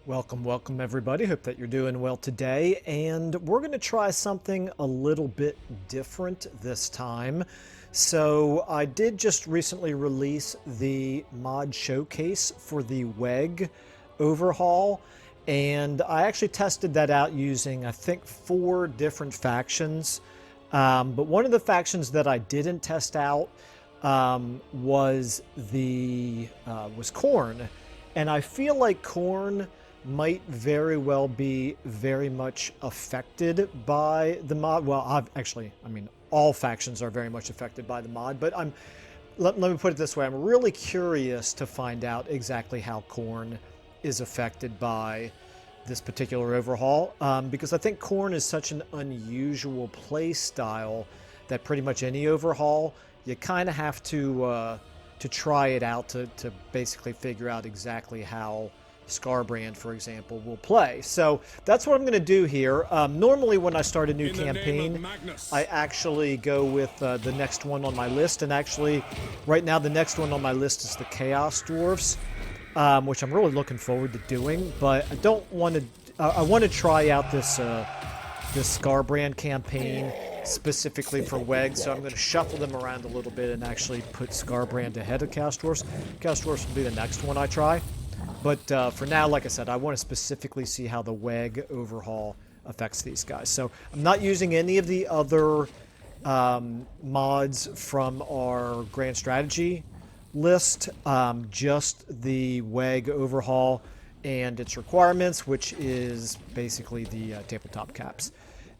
Welcome everybody. Hope that you're doing well today. And we're going to try something a little bit different this time. So I did just recently release the mod showcase for the Wegh Overhaul. And I actually tested that out using, I think, 4 different factions. But one of the factions that I didn't test out was Khorne. And I feel like Khorne might very well be very much affected by the mod. Well, I mean, all factions are very much affected by the mod, but let me put it this way. I'm really curious to find out exactly how Khorne is affected by this particular overhaul, because I think Khorne is such an unusual play style that pretty much any overhaul, you kind of have to try it out to basically figure out exactly how Skarbrand, for example, will play. So that's what I'm going to do here. Normally when I start a new campaign, I actually go with the next one on my list. And actually, right now, the next one on my list is the Chaos Dwarfs, which I'm really looking forward to doing. But I don't want to... I want to try out this Skarbrand campaign specifically for Wegh, so I'm going to shuffle them around a little bit and actually put Skarbrand ahead of Chaos Dwarfs. Chaos Dwarfs will be the next one I try. But for now, like I said, I want to specifically see how the Wegh overhaul affects these guys. So I'm not using any of the other mods from our Grand Strategy list, just the Wegh overhaul and its requirements, which is basically the tabletop caps.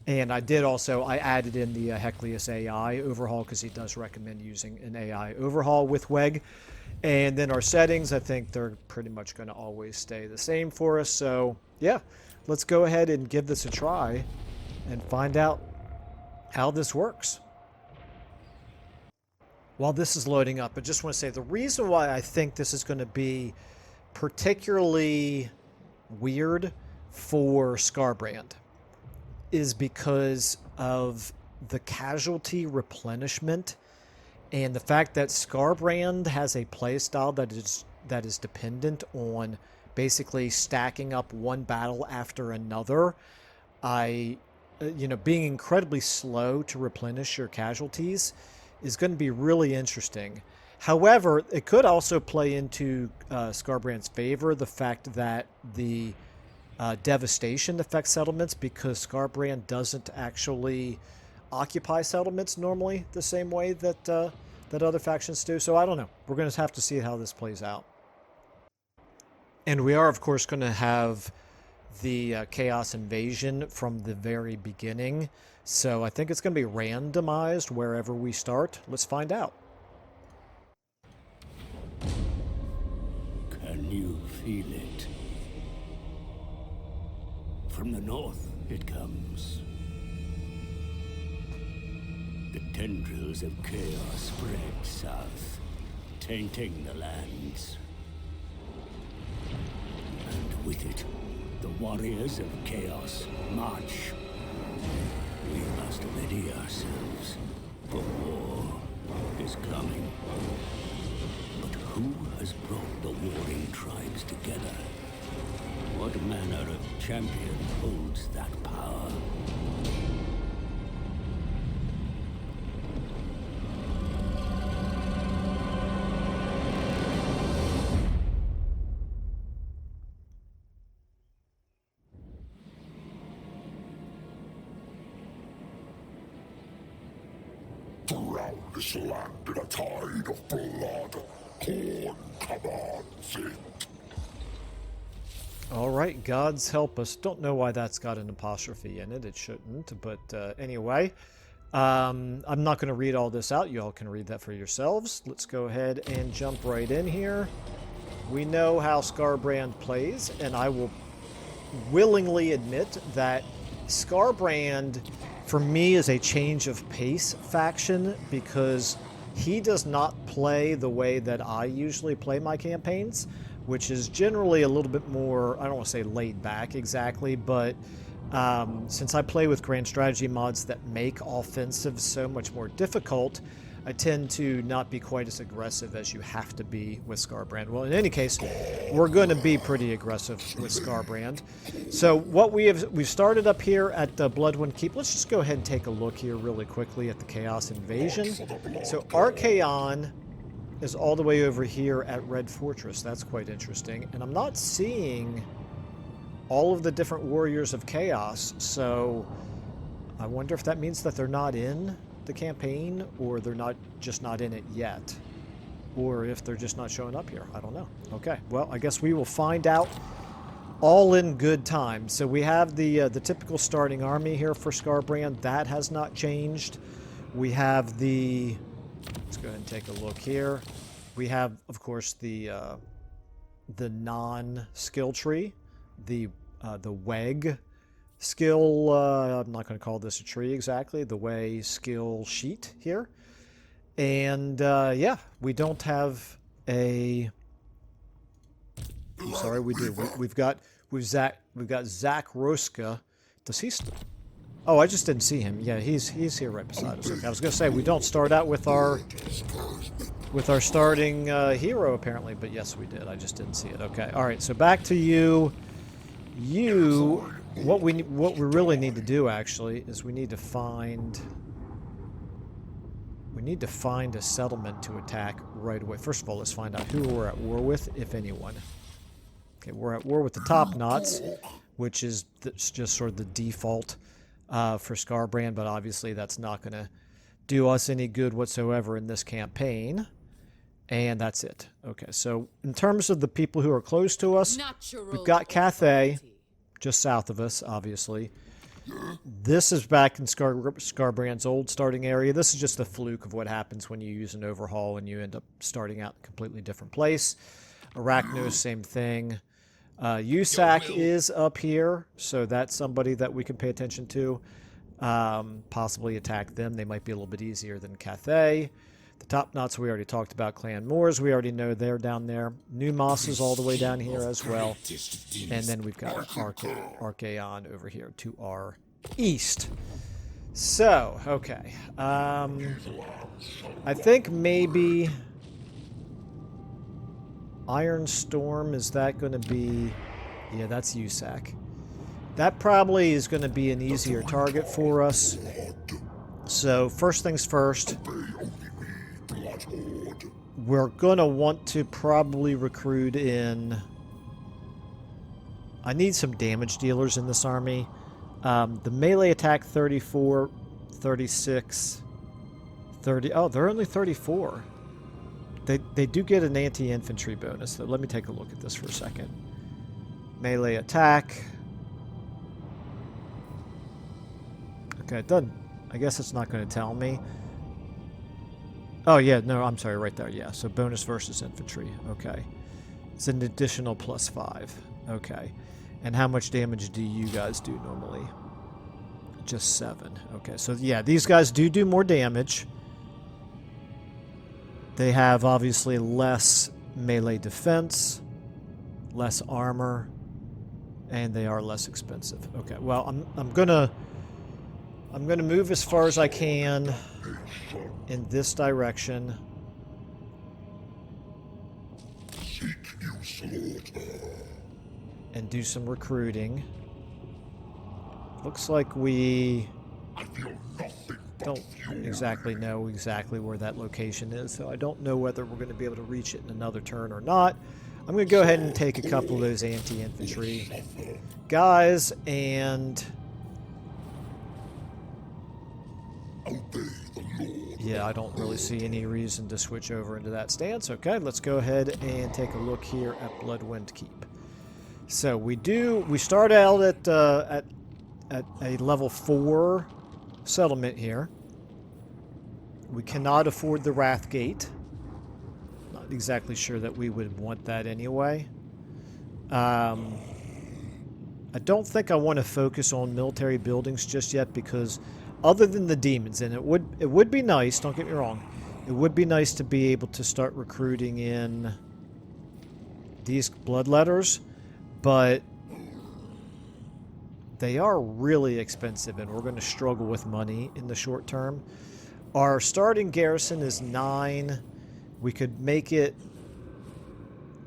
And I added in the Hecleus AI overhaul because he does recommend using an AI overhaul with Wegh. And then our settings, I think they're pretty much going to always stay the same for us. So yeah, let's go ahead and give this a try and find out how this works. While this is loading up, I just want to say the reason why I think this is going to be particularly weird for Skarbrand is because of the casualty replenishment and the fact that Skarbrand has a playstyle that is dependent on basically stacking up one battle after another. Being incredibly slow to replenish your casualties is going to be really interesting. However, it could also play into Skarbrand's favor, the fact that the devastation affects settlements, because Skarbrand doesn't actually occupy settlements normally the same way that other factions do. So I don't know. We're going to have to see how this plays out. And we are, of course, going to have the Chaos Invasion from the very beginning. So I think it's going to be randomized wherever we start. Let's find out. Can you feel it? From the north it comes. The tendrils of chaos spread south, tainting the lands. And with it, the warriors of chaos march. We must ready ourselves. The war is coming. But who has brought the warring tribes together? What manner of champion holds that power? Throughout this land in a tide of blood, Khorne commands it. All right, gods help us. Don't know why that's got an apostrophe in it. It shouldn't, but anyway. I'm not going to read all this out. You all can read that for yourselves. Let's go ahead and jump right in here. We know how Skarbrand plays, and I will willingly admit that Skarbrand, for me, is a change of pace faction because he does not play the way that I usually play my campaigns, which is generally a little bit more, I don't want to say laid back exactly, but since I play with Grand Strategy mods that make offensive so much more difficult, I tend to not be quite as aggressive as you have to be with Scarbrand. Well, in any case, we're going to be pretty aggressive with Scarbrand. So what we've started up here at Bloodwind Keep. Let's just go ahead and take a look here really quickly at the Chaos Invasion. So Archaon is all the way over here at Red Fortress. That's quite interesting. And I'm not seeing all of the different Warriors of Chaos, so I wonder if that means that they're not in the campaign, or they're just not in it yet, or if they're just not showing up here. I don't know. Okay, well, I guess we will find out all in good time. So we have the typical starting army here for Scarbrand. That has not changed. We have the... Let's go ahead and take a look here. We have, of course, the non-skill tree, the Wegh skill, I'm not going to call this a tree exactly, the Wegh skill sheet here. And yeah, we don't have a... I'm sorry, we do. We've got Zach Roska. Does he Oh, I just didn't see him. Yeah, he's here right beside us. Okay, I was going to say, we don't start out with our starting hero, apparently, but yes, we did. I just didn't see it. Okay, all right, so back to you. What we really need to do, actually, is we need to find a settlement to attack right away. First of all, let's find out who we're at war with, if anyone. Okay, we're at war with the Top Knots, which is just sort of the default for Scarbrand, but obviously that's not going to do us any good whatsoever in this campaign. And that's it. Okay, so in terms of the people who are close to us, we've got Cathay, just south of us, obviously. This is back in Scarbrand's old starting area. This is just a fluke of what happens when you use an overhaul and you end up starting out in a completely different place. Arachnos, same thing. USAC is up here, so that's somebody that we can pay attention to. Possibly attack them. They might be a little bit easier than Cathay. The Top Knots we already talked about. Clan Moors, we already know they're down there. New Moss is all the way down here as well. And then we've got Archaon over here to our east. So, okay. I think maybe Iron Storm, is that going to be... Yeah, that's USAC. That probably is going to be an easier target for us. So, first things first, we're going to want to probably recruit in... I need some damage dealers in this army. The melee attack 34, 36, 30... Oh, they're only 34. They do get an anti-infantry bonus. So let me take a look at this for a second. Melee attack. Okay, it doesn't... I guess it's not going to tell me. Oh, yeah, no, I'm sorry, right there, yeah. So bonus versus infantry, okay. It's an additional +5, okay. And how much damage do you guys do normally? Just 7, okay. So, yeah, these guys do more damage. They have, obviously, less melee defense, less armor, and they are less expensive. Okay, well, I'm gonna move as far as I can in this direction. And do some recruiting. Looks like we don't exactly know where that location is, so I don't know whether we're going to be able to reach it in another turn or not. I'm going to go ahead and take a couple of those anti-infantry guys and... Yeah, I don't really see any reason to switch over into that stance. Okay, let's go ahead and take a look here at Bloodwind Keep. So we start out at a level 4 settlement here. We cannot afford the Wrathgate. Not exactly sure that we would want that anyway. I don't think I want to focus on military buildings just yet because other than the demons, and it would be nice, don't get me wrong, it would be nice to be able to start recruiting in these bloodletters, but they are really expensive and we're going to struggle with money in the short term. Our starting garrison is 9. We could make it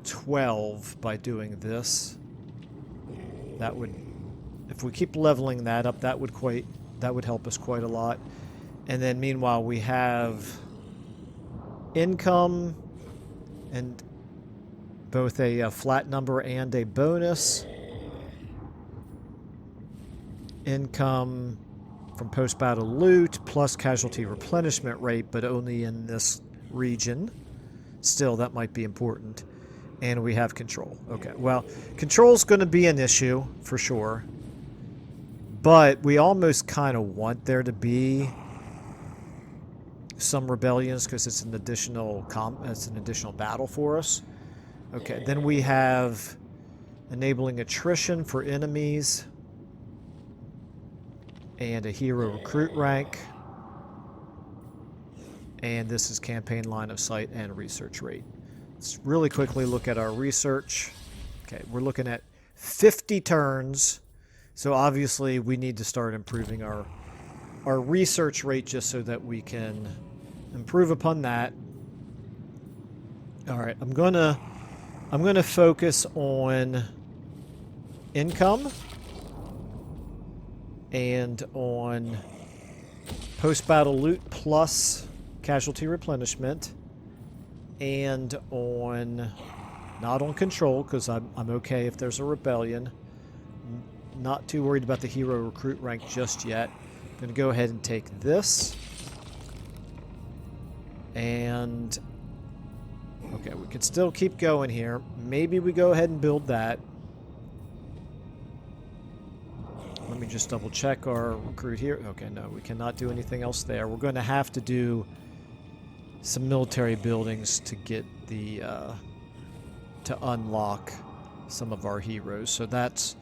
12 by doing this. That would, if we keep leveling that up, that would help us quite a lot. And then meanwhile we have income and both a flat number and a bonus. Income from post-battle loot plus casualty replenishment rate, but only in this region. Still, that might be important. And we have control. Okay, well, control's going to be an issue for sure. But we almost kind of want there to be some rebellions because it's an additional battle for us. Okay, then we have enabling attrition for enemies and a hero recruit rank. And this is campaign line of sight and research rate. Let's really quickly look at our research. Okay, we're looking at 50 turns. So obviously we need to start improving our research rate just so that we can improve upon that. All right, I'm gonna focus on income and on post-battle loot plus casualty replenishment, and on not on control because I'm okay if there's a rebellion. Not too worried about the hero recruit rank just yet. I'm going to go ahead and take this. And okay, we can still keep going here. Maybe we go ahead and build that. Let me just double check our recruit here. Okay, no, we cannot do anything else there. We're going to have to do some military buildings to get the to unlock some of our heroes. So that's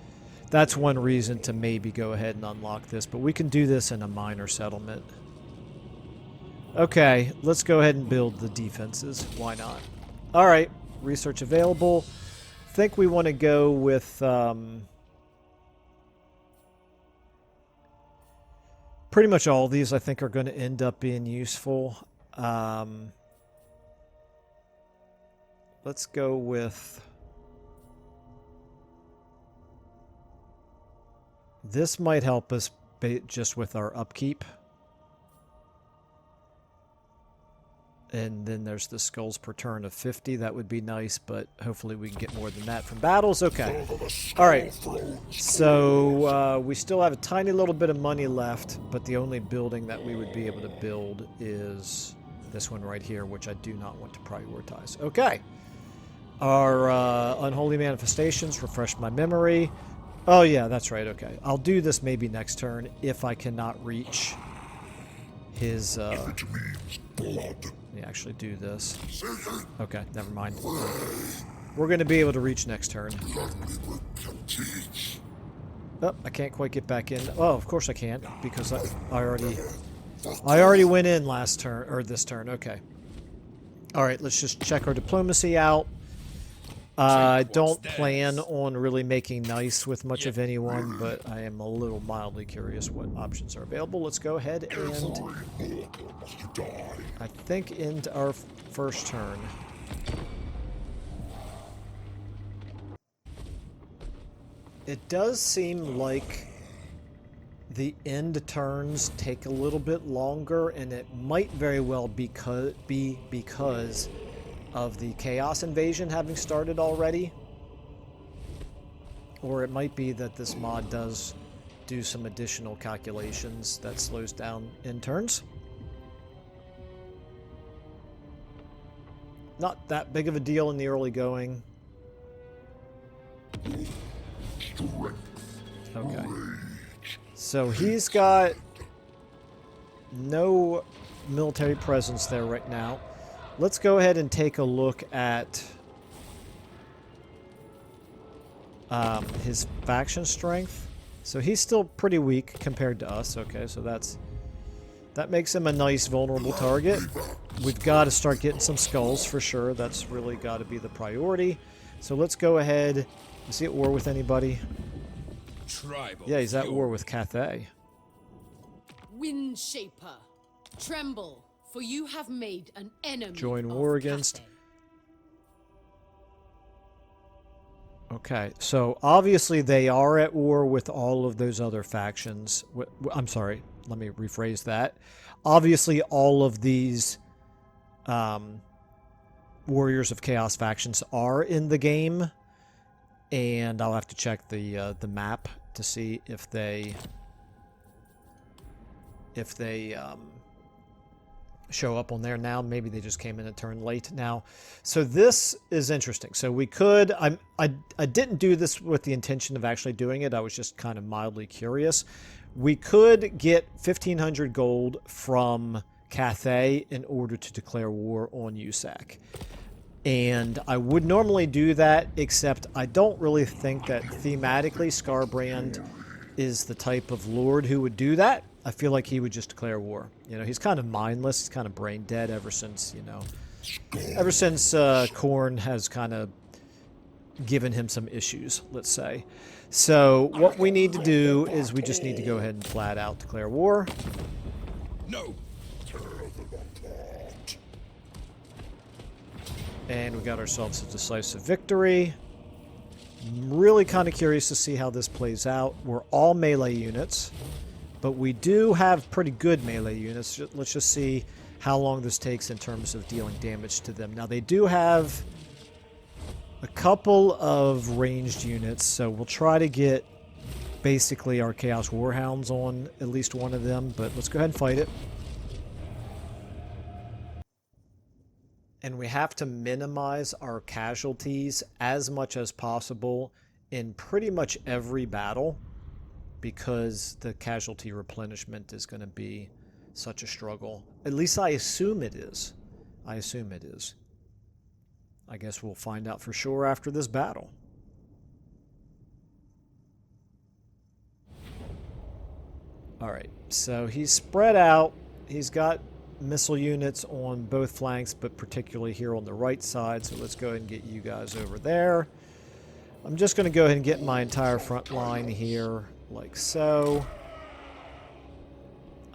one reason to maybe go ahead and unlock this, but we can do this in a minor settlement. Okay, let's go ahead and build the defenses. Why not? All right, research available. I think we want to go with pretty much all of these I think are going to end up being useful. Let's go with... This might help us just with our upkeep. And then there's the skulls per turn of 50. That would be nice, but hopefully we can get more than that from battles. Okay. All right. So we still have a tiny little bit of money left, but the only building that we would be able to build is this one right here, which I do not want to prioritize. Okay. Our unholy manifestations, refresh my memory. Oh, yeah, that's right. Okay. I'll do this maybe next turn if I cannot reach his... Let me actually do this. Okay, never mind. We're going to be able to reach next turn. Oh, I can't quite get back in. Oh, of course I can't, because I already went in last turn, or this turn. Okay. All right, let's just check our diplomacy out. I don't plan on really making nice with much of anyone, but I am a little mildly curious what options are available. Let's go ahead and I think end our first turn. It does seem like the end turns take a little bit longer, and it might very well be because of the Chaos Invasion having started already. Or it might be that this mod does do some additional calculations that slows down end turns. Not that big of a deal in the early going. Okay. So he's got no military presence there right now. Let's go ahead and take a look at his faction strength. So he's still pretty weak compared to us. Okay, so that makes him a nice vulnerable target. We've got to start getting some skulls for sure. That's really got to be the priority. So let's go ahead. Is he at war with anybody? Tribal Yeah, he's at war with Cathay. Windshaper. Tremble, for you have made an enemy. Join of war against. Cathay. Okay, so obviously they are at war with all of those other factions. I'm sorry, let me rephrase that. Obviously, all of these Warriors of Chaos factions are in the game, and I'll have to check the map to see if they show up on there now. Maybe they just came in a turn late now. So this is interesting. So we could, I didn't do this with the intention of actually doing it. I was just kind of mildly curious. We could get 1,500 gold from Cathay in order to declare war on USAC. And I would normally do that, except I don't really think that thematically Skarbrand is the type of lord who would do that. I feel like he would just declare war. You know, he's kind of mindless. He's kind of brain dead ever since, Khorne has kind of given him some issues, let's say. So what we need to do is we just need to go ahead and flat out declare war. No. And we got ourselves a decisive victory. I'm really kind of curious to see how this plays out. We're all melee units, but we do have pretty good melee units. Let's just see how long this takes in terms of dealing damage to them. Now, they do have a couple of ranged units, so we'll try to get basically our Chaos Warhounds on at least one of them, but let's go ahead and fight it. And we have to minimize our casualties as much as possible in pretty much every battle, because the casualty replenishment is going to be such a struggle. At least I assume it is. I guess we'll find out for sure after this battle. Alright, so he's spread out. He's got missile units on both flanks, but particularly here on the right side. So let's go ahead and get you guys over there. I'm just going to go ahead and get my entire front line here, like so.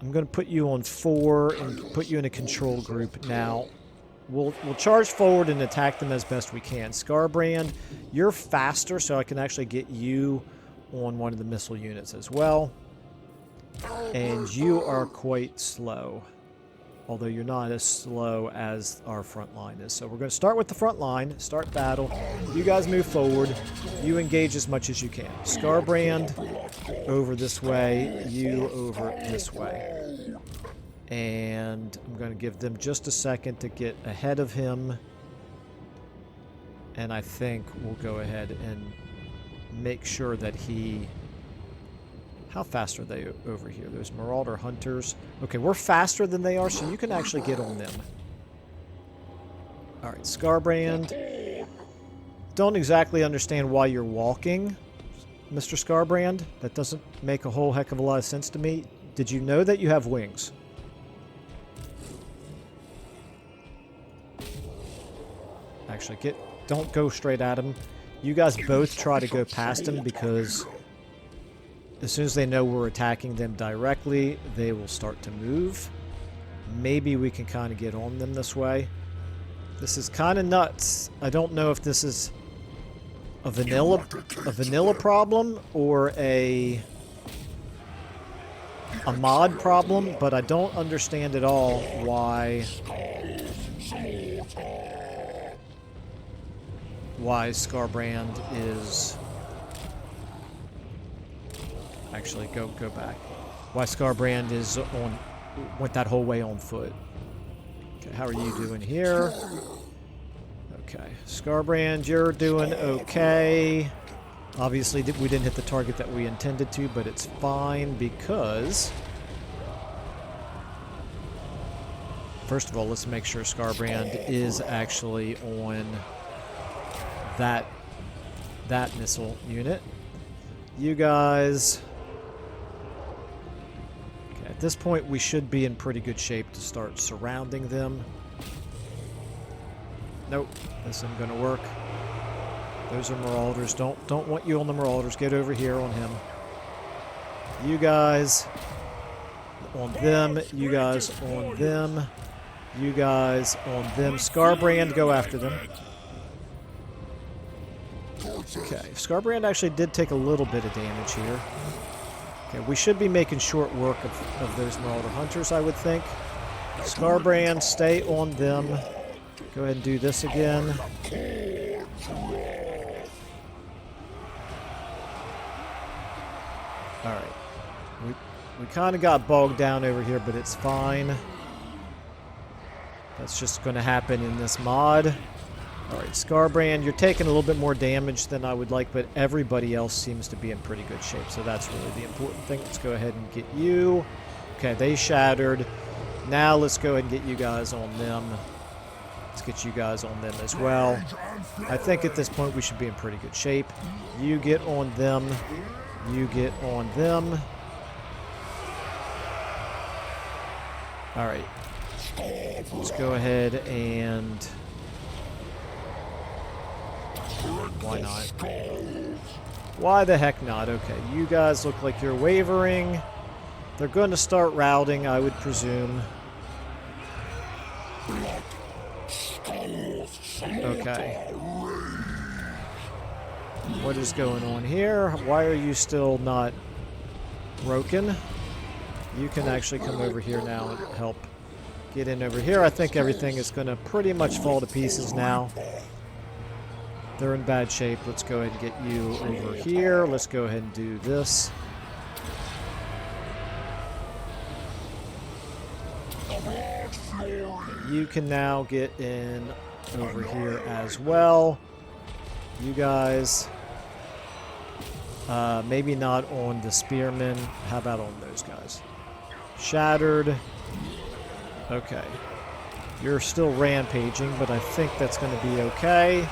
I'm going to put you on 4 and put you in a control group. Now, we'll charge forward and attack them as best we can. Skarbrand, you're faster, so I can actually get you on one of the missile units as well. And you are quite slow, although you're not as slow as our front line is. So we're going to start with the front line, start battle. You guys move forward. You engage as much as you can. Skarbrand over this way, you over this way. And I'm going to give them just a second to get ahead of him. And I think we'll go ahead and make sure that he... How fast are they over here? Those Marauder Hunters. Okay, we're faster than they are, so you can actually get on them. Alright, Skarbrand. Don't exactly understand why you're walking, Mr. Skarbrand. That doesn't make a whole heck of a lot of sense to me. Did you know that you have wings? Actually, don't go straight at him. You guys both try to go past him, because as soon as they know we're attacking them directly, they will start to move. Maybe we can kind of get on them this way. This is kind of nuts. I don't know if this is a vanilla problem or a mod problem, but I don't understand at all why Skarbrand is... Actually, go back. Why Skarbrand went that whole way on foot. Okay, how are you doing here? Okay, Skarbrand, you're doing okay. Obviously, we didn't hit the target that we intended to, but it's fine because... First of all, let's make sure Skarbrand is actually on that missile unit. You guys... At this point, we should be in pretty good shape to start surrounding them. Nope, this isn't going to work. Those are Marauders. Don't want you on the Marauders. Get over here on him. You guys on them. You guys on them. You guys on them. Scarbrand, go after them. Okay, Scarbrand actually did take a little bit of damage here. Okay, we should be making short work of those Marauder Hunters, I would think. Scarbrand, stay on them. Go ahead and do this again. Alright. We kind of got bogged down over here, but it's fine. That's just going to happen in this mod. Alright, Scarbrand, you're taking a little bit more damage than I would like, but everybody else seems to be in pretty good shape, so that's really the important thing. Let's go ahead and get you. Okay, they shattered. Now let's go ahead and get you guys on them. Let's get you guys on them as well. I think at this point we should be in pretty good shape. You get on them. You get on them. Alright. Let's go ahead and... Why not? Why the heck not? Okay, you guys look like you're wavering. They're going to start routing, I would presume. Okay. What is going on here? Why are you still not broken? You can actually come over here now and help get in over here. I think everything is going to pretty much fall to pieces now. They're in bad shape. Let's go ahead and get you over here. Let's go ahead and do this. You can now get in over here as well. You guys, maybe not on the spearmen. How about on those guys? Shattered. Okay. You're still rampaging, but I think that's going to be okay.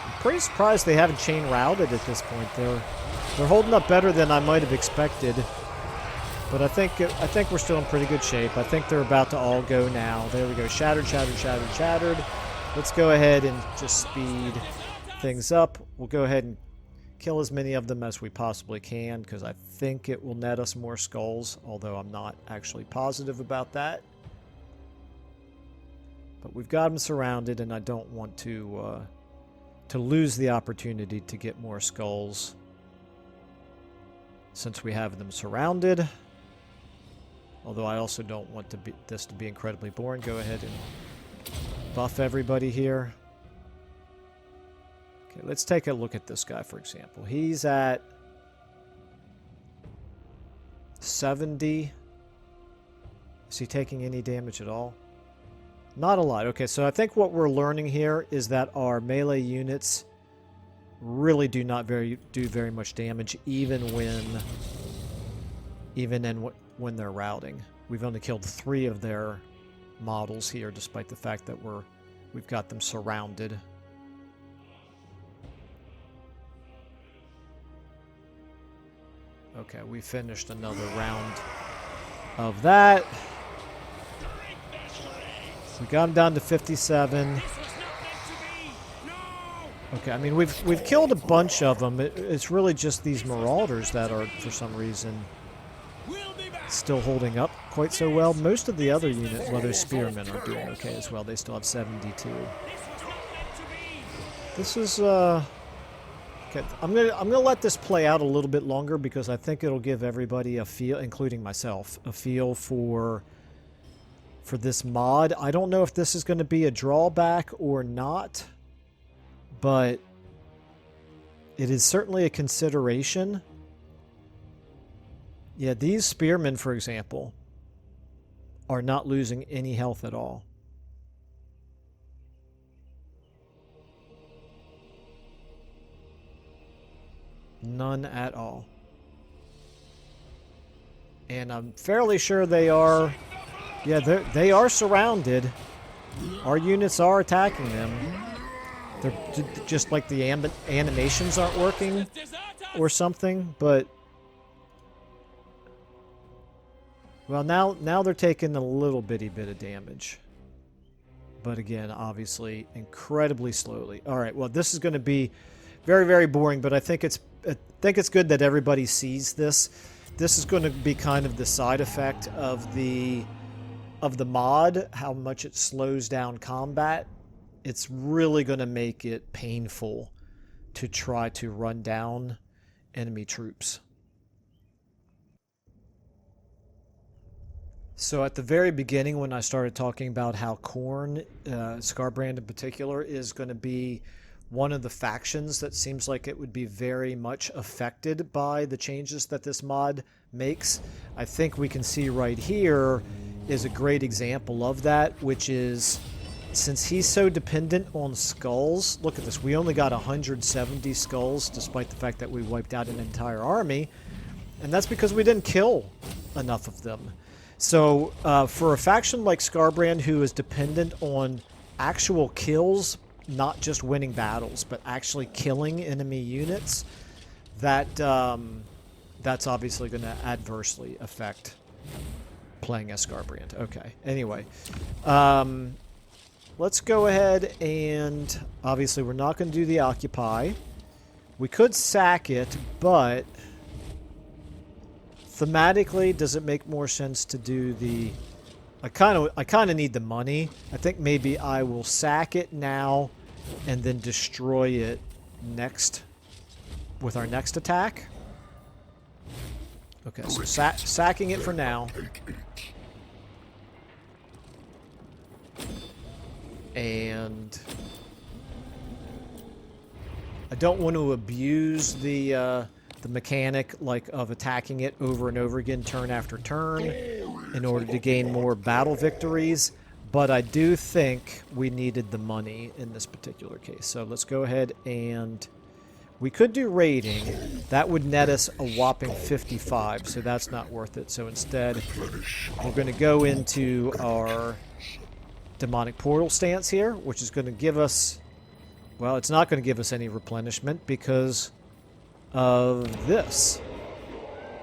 I'm pretty surprised they haven't chain routed at this point. They're holding up better than I might have expected. But I think we're still in pretty good shape. I think they're about to all go now. There we go. Shattered, shattered, shattered, shattered. Let's go ahead and just speed things up. We'll go ahead and kill as many of them as we possibly can, because I think it will net us more skulls, although I'm not actually positive about that. But we've got them surrounded, and I don't want to lose the opportunity to get more skulls since we have them surrounded. Although I also don't want this to be incredibly boring. Go ahead and buff everybody here. Okay, let's take a look at this guy, for example. He's at 70. Is he taking any damage at all? Not a lot. Okay, so I think what we're learning here is that our melee units really do not do very much damage, even when they're routing. We've only killed 3 of their models here, despite the fact that we've got them surrounded. Okay, we finished another round of that. We got them down to 57. Okay, I mean, we've killed a bunch of them. It's really just these Marauders that are, for some reason, still holding up quite so well. Most of the other units, well, those Spearmen are doing okay as well. They still have 72. This is, okay, I'm gonna let this play out a little bit longer, because I think it'll give everybody a feel, including myself, a feel for this mod. I don't know if this is going to be a drawback or not, but it is certainly a consideration. Yeah, these Spearmen, for example, are not losing any health at all. None at all. And I'm fairly sure they are... Yeah, they are surrounded. Our units are attacking them. They're just like the animations aren't working or something, but... Well, now they're taking a little bitty bit of damage. But again, obviously, incredibly slowly. Alright, well, this is going to be very, very boring, but I think it's good that everybody sees this, this is going to be kind of the side effect of the mod, how much it slows down combat. It's really going to make it painful to try to run down enemy troops. So at the very beginning, when I started talking about how Khorne, Skarbrand in particular, is going to be one of the factions that seems like it would be very much affected by the changes that this mod makes, I think we can see right here is a great example of that, which is, since he's so dependent on skulls, look at this, we only got 170 skulls despite the fact that we wiped out an entire army, and that's because we didn't kill enough of them. So for a faction like Skarbrand, who is dependent on actual kills, not just winning battles, but actually killing enemy units, that's obviously going to adversely affect playing as Skarbrand. Okay, anyway. Let's go ahead and... Obviously, we're not going to do the Occupy. We could sack it, but... Thematically, does it make more sense to do the... I kind of need the money. I think maybe I will sack it now and then destroy it next with our next attack. Okay, so sacking it for now. And I don't want to abuse the mechanic of attacking it over and over again, turn after turn, in order to gain more battle victories. But I do think we needed the money in this particular case. So let's go ahead and... We could do raiding. That would net us a whopping 55, so that's not worth it. So instead, we're going to go into our demonic portal stance here, which is going to give us... Well, it's not going to give us any replenishment because of this.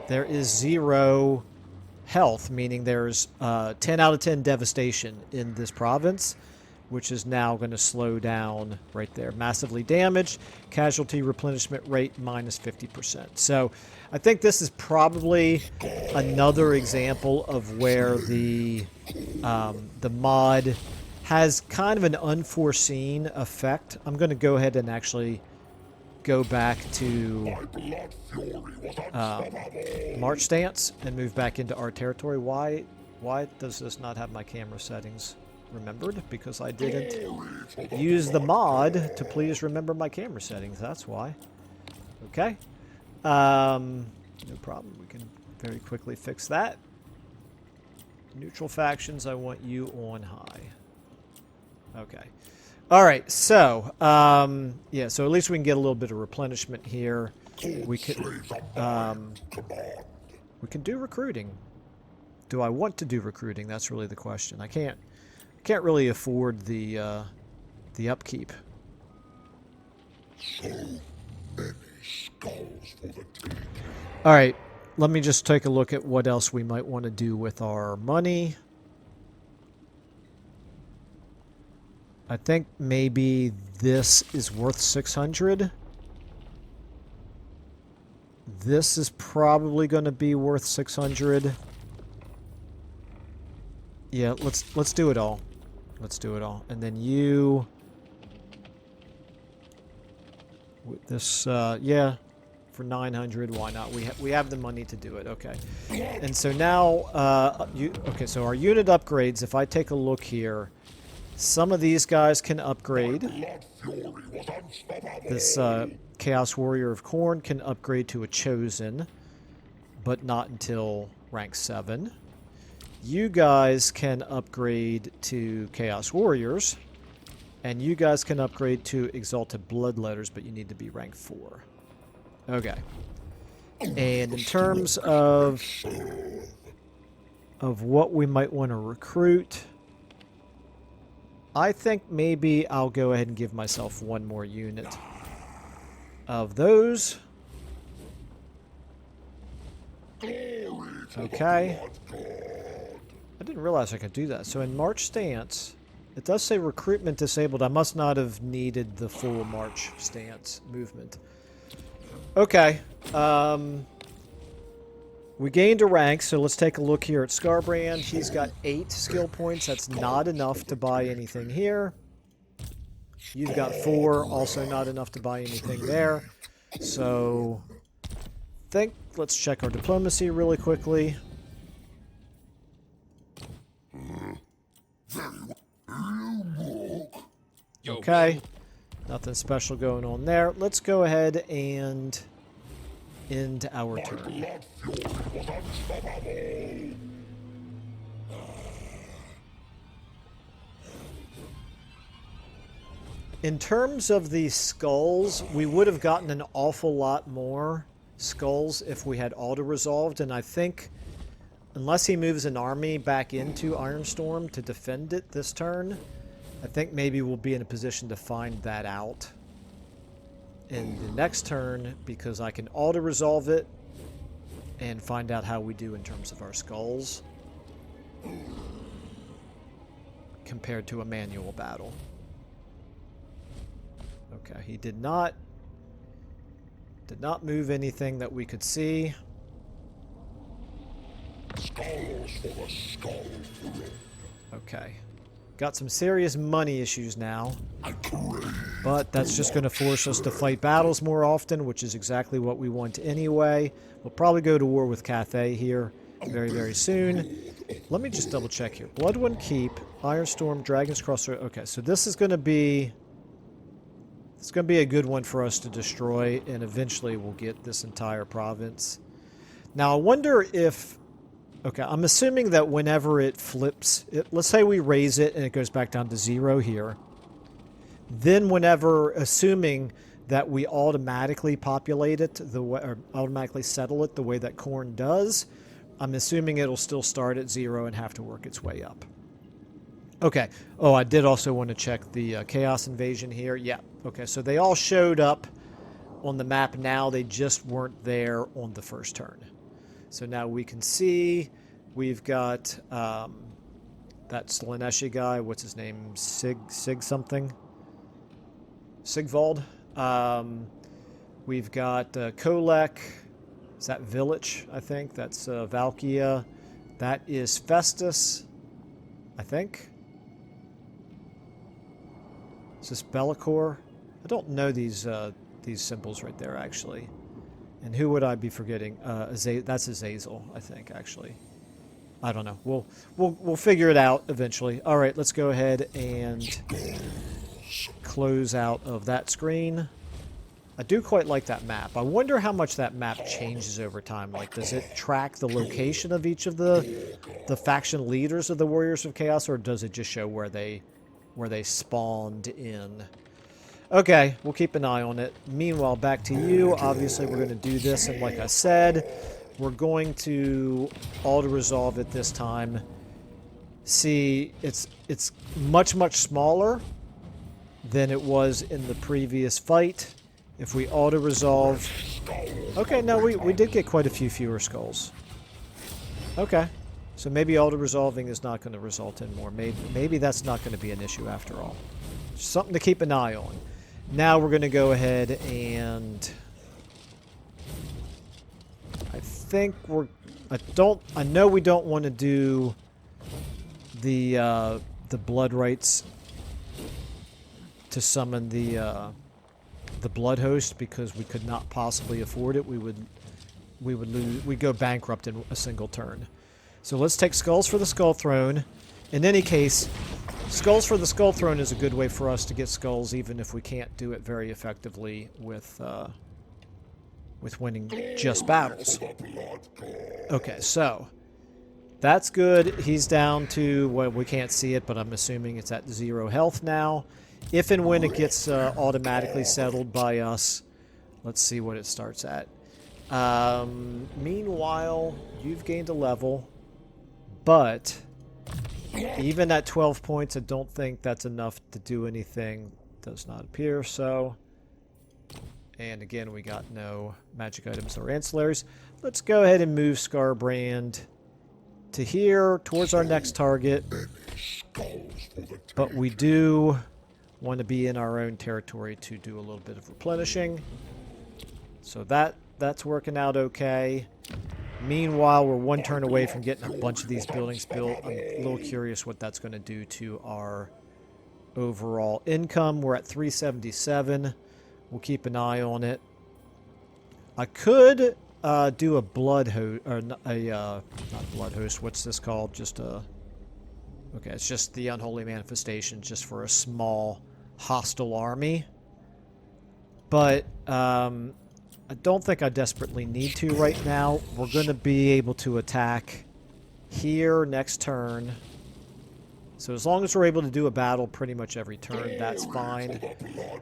There is 0 health, meaning there's 10 out of 10 devastation in this province, which is now going to slow down right there. Massively damaged, casualty replenishment rate minus 50%. So I think this is probably another example of where the mod has kind of an unforeseen effect. I'm going to go ahead and actually go back to March stance and move back into our territory. Why does this not have my camera settings remembered? Because I didn't use the mod to please remember my camera settings. That's why. Okay. No problem. We can very quickly fix that. Neutral factions, I want you on high. Okay. All right, so, yeah, so at least we can get a little bit of replenishment here. We can do recruiting. Do I want to do recruiting? That's really the question. I can't really afford the upkeep. All right, let me just take a look at what else we might want to do with our money. I think maybe this is worth 600. This is probably going to be worth 600. Yeah, let's do it all. Let's do it all. And then you with this yeah, for 900, why not? We have the money to do it. Okay. And so now okay, so our unit upgrades, if I take a look here, some of these guys can upgrade. This Chaos Warrior of Khorne can upgrade to a Chosen, but not until rank 7. You guys can upgrade to Chaos Warriors, and you guys can upgrade to Exalted Bloodletters, but you need to be rank 4. Okay. And in terms of what we might want to recruit, I think maybe I'll go ahead and give myself one more unit of those. Okay. I didn't realize I could do that. So in March stance, it does say recruitment disabled. I must not have needed the full March stance movement. Okay. We gained a rank, so let's take a look here at Scarbrand. He's got 8 skill points. That's not enough to buy anything here. You've got 4, also not enough to buy anything there. So, let's check our diplomacy really quickly. Okay, nothing special going on there. Let's go ahead and end our turn. In terms of the skulls, we would have gotten an awful lot more skulls if we had auto-resolved, and I think unless he moves an army back into Ironstorm to defend it this turn, I think maybe we'll be in a position to find that out in the next turn, because I can auto-resolve it and find out how we do in terms of our skulls compared to a manual battle. Okay, he did not move anything that we could see. Okay. Got some serious money issues now. But that's just going to force us to fight battles more often, which is exactly what we want anyway. We'll probably go to war with Cathay here very, very soon. Let me just double check here. Bloodwind Keep, Ironstorm, Dragon's Crossroad. Okay, so this is going to be... It's going to be a good one for us to destroy, and eventually we'll get this entire province. Now, I wonder if... Okay, I'm assuming that whenever it flips... let's say we raise it and it goes back down to 0 here. Then whenever... Assuming that we automatically populate it, or automatically settle it the way that Khorne does, I'm assuming it'll still start at 0 and have to work its way up. Okay. Oh, I did also want to check the Chaos Invasion here. Yeah. Okay, so they all showed up on the map now. They just weren't there on the first turn. So now we can see we've got that Slaneshi guy. What's his name? Sig something? Sigvald. We've got Kolek. Is that Village, I think? That's Valkia. That is Festus, I think. Is this Bellicor? I don't know these symbols right there, actually. And who would I be forgetting? That's Azazel, I think, actually. I don't know. We'll figure it out eventually. All right, let's go ahead and close out of that screen. I do quite like that map. I wonder how much that map changes over time. Like, does it track the location of each of the faction leaders of the Warriors of Chaos, or does it just show where they spawned in? Okay, we'll keep an eye on it. Meanwhile, back to you. Obviously, we're going to do this, and like I said, we're going to auto-resolve it this time. See, it's much, much smaller than it was in the previous fight. If we auto-resolve... Okay, no, we did get quite a few fewer skulls. Okay. So maybe auto-resolving is not going to result in more. Maybe that's not going to be an issue after all. Something to keep an eye on. Now we're going to go ahead and... I think we're... I know we don't want to do the blood rites to summon the blood host, because we could not possibly afford it. We'd go bankrupt in a single turn. So let's take Skulls for the Skull Throne. In any case, Skulls for the Skull Throne is a good way for us to get skulls, even if we can't do it very effectively with winning just battles. Okay, so that's good. He's down to, well, we can't see it, but I'm assuming it's at 0 health now. If and when it gets automatically settled by us, let's see what it starts at. Meanwhile, you've gained a level, but even at 12 points, I don't think that's enough to do anything. Does not appear so. And again, we got no magic items or ancillaries. Let's go ahead and move Scarbrand to here, towards our next target. But we do want to be in our own territory to do a little bit of replenishing. So that's working out okay. Meanwhile, we're one turn away from getting a bunch of these buildings built. I'm a little curious what that's going to do to our overall income. We're at 377. We'll keep an eye on it. I could do a blood host, or not blood host. What's this called? Just a. Okay, it's just the unholy manifestation, just for a small hostile army. But I don't think I desperately need to right now. We're going to be able to attack here next turn. So as long as we're able to do a battle pretty much every turn, that's fine.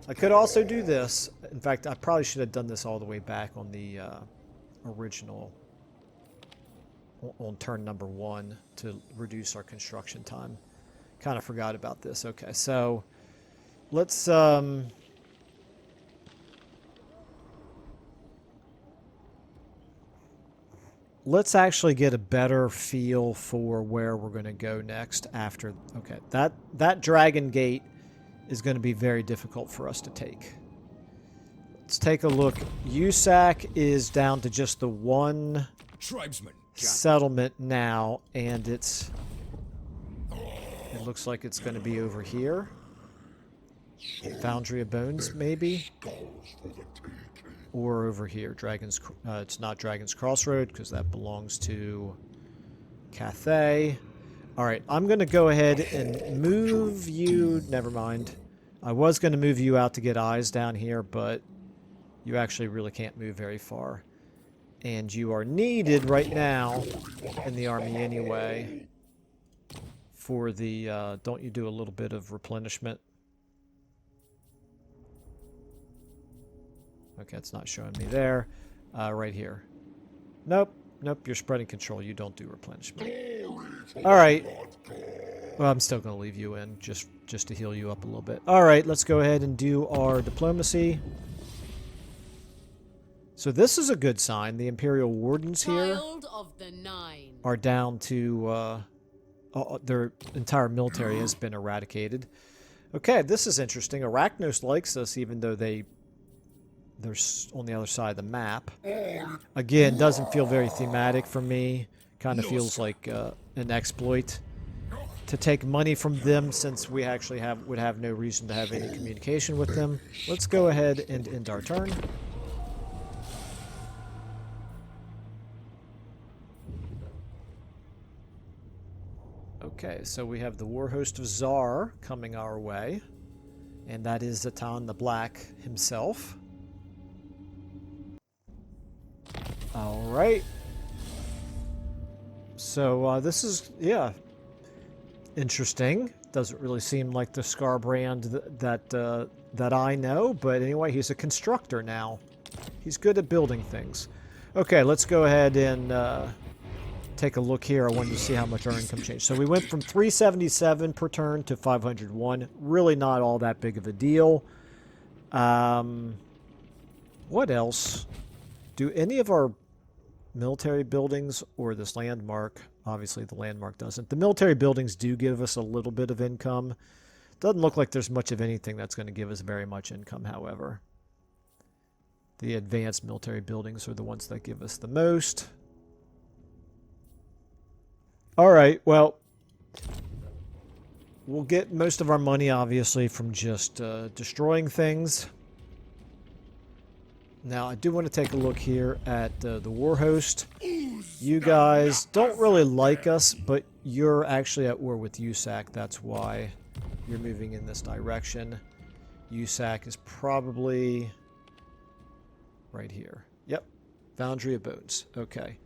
I could also do this. In fact, I probably should have done this all the way back on the original, on turn number 1 to reduce our construction time. Kind of forgot about this. Okay, so let's let's actually get a better feel for where we're going to go next after. Okay, that Dragon Gate is going to be very difficult for us to take. Let's take a look. USAC is down to just the one Tribesman. settlement now, and it looks like it's going to be over here. Foundry of Bones, maybe? Or over here. It's not Dragon's Crossroad, because that belongs to Cathay. Alright, I'm going to go ahead and move you... Never mind. I was going to move you out to get eyes down here, but you actually really can't move very far. And you are needed right now in the army anyway for the... don't you do a little bit of replenishment? Okay, it's not showing me there. Right here. Nope. Nope, you're spreading control. You don't do replenishment. Alright. Well, I'm still going to leave you in just to heal you up a little bit. Alright, let's go ahead and do our diplomacy. So this is a good sign. The Imperial Wardens here are down to... their entire military has been eradicated. Okay, this is interesting. Arachnos likes us, even though they're on the other side of the map. Again, doesn't feel very thematic for me. Kind of feels like an exploit to take money from them, since we actually would have no reason to have any communication with them. Let's go ahead and end our turn. Okay, so we have the War Host of Zar coming our way, and that is Zatan the Black himself. Alright. So, this is, yeah, interesting. Doesn't really seem like the Scarbrand that I know, but anyway, he's a constructor now. He's good at building things. Okay, let's go ahead and take a look here. I wanted to see how much our income changed. So we went from 377 per turn to 501. Really not all that big of a deal. What else? Do any of our military buildings or this landmark, obviously the landmark doesn't. The military buildings do give us a little bit of income. Doesn't look like there's much of anything that's going to give us very much income, however. The advanced military buildings are the ones that give us the most. Alright, well, we'll get most of our money, obviously, from just destroying things. Now, I do want to take a look here at the War Host. You guys don't really like us, but you're actually at war with USAC. That's why you're moving in this direction. USAC is probably right here. Yep. Foundry of Bones. Okay.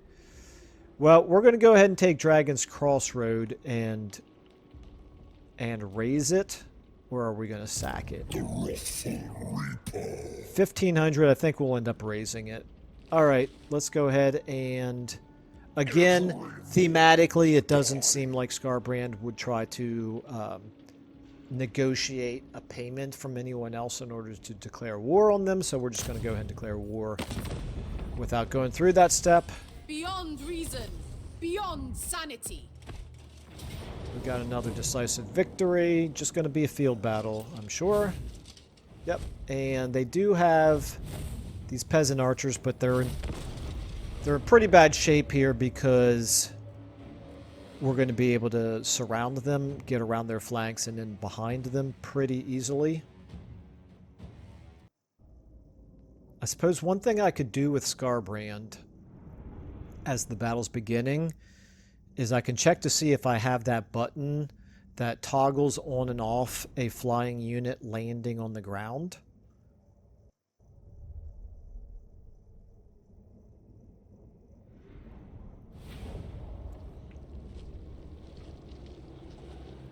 Well, we're going to go ahead and take Dragon's Crossroad and raise it. Or are we going to sack it? 1,500, I think we'll end up raising it. Alright, let's go ahead and... Again, thematically, it doesn't seem like Scarbrand would try to negotiate a payment from anyone else in order to declare war on them, so we're just going to go ahead and declare war without going through that step. Beyond reason, beyond sanity. We got another decisive victory. Just going to be a field battle, I'm sure. Yep. And they do have these peasant archers, but they're They're in pretty bad shape here because we're going to be able to surround them, get around their flanks, and then behind them pretty easily. I suppose one thing I could do with Scarbrand as the battle's beginning is I can check to see if I have that button that toggles on and off a flying unit landing on the ground.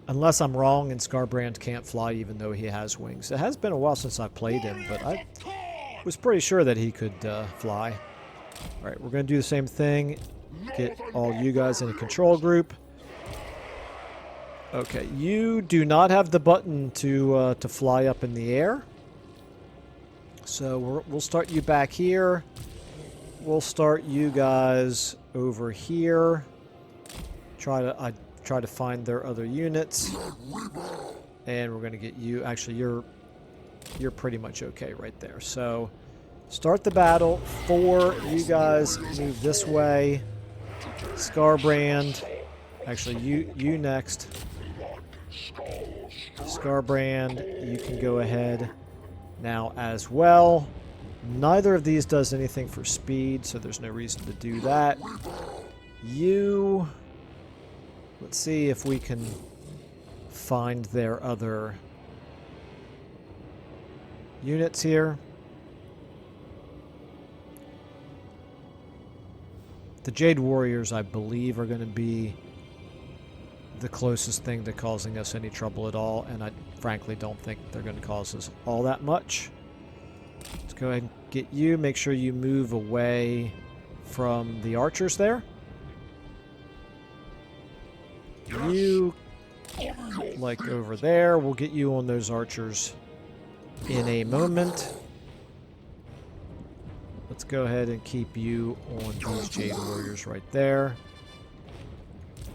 Unless I'm wrong and Scarbrand can't fly even though he has wings. It has been a while since I played him, but I was pretty sure that he could fly. Alright, we're going to do the same thing. Get all you guys in a control group. Okay, you do not have the button to fly up in the air. So we'll start you back here. We'll start you guys over here. I try to find their other units. And we're going to get you... Actually, you're pretty much okay right there. So start the battle. 4, you guys move this way. Scarbrand. Actually, you next. Scarbrand, you can go ahead now as well. Neither of these does anything for speed, so there's no reason to do that. You... Let's see if we can find their other units here. The Jade Warriors, I believe, are going to be the closest thing to causing us any trouble at all, and I frankly don't think they're going to cause us all that much. Let's go ahead and get you. Make sure you move away from the archers there. You, like over there, we'll get you on those archers in a moment. Let's go ahead and keep you on these Jade Warriors right there.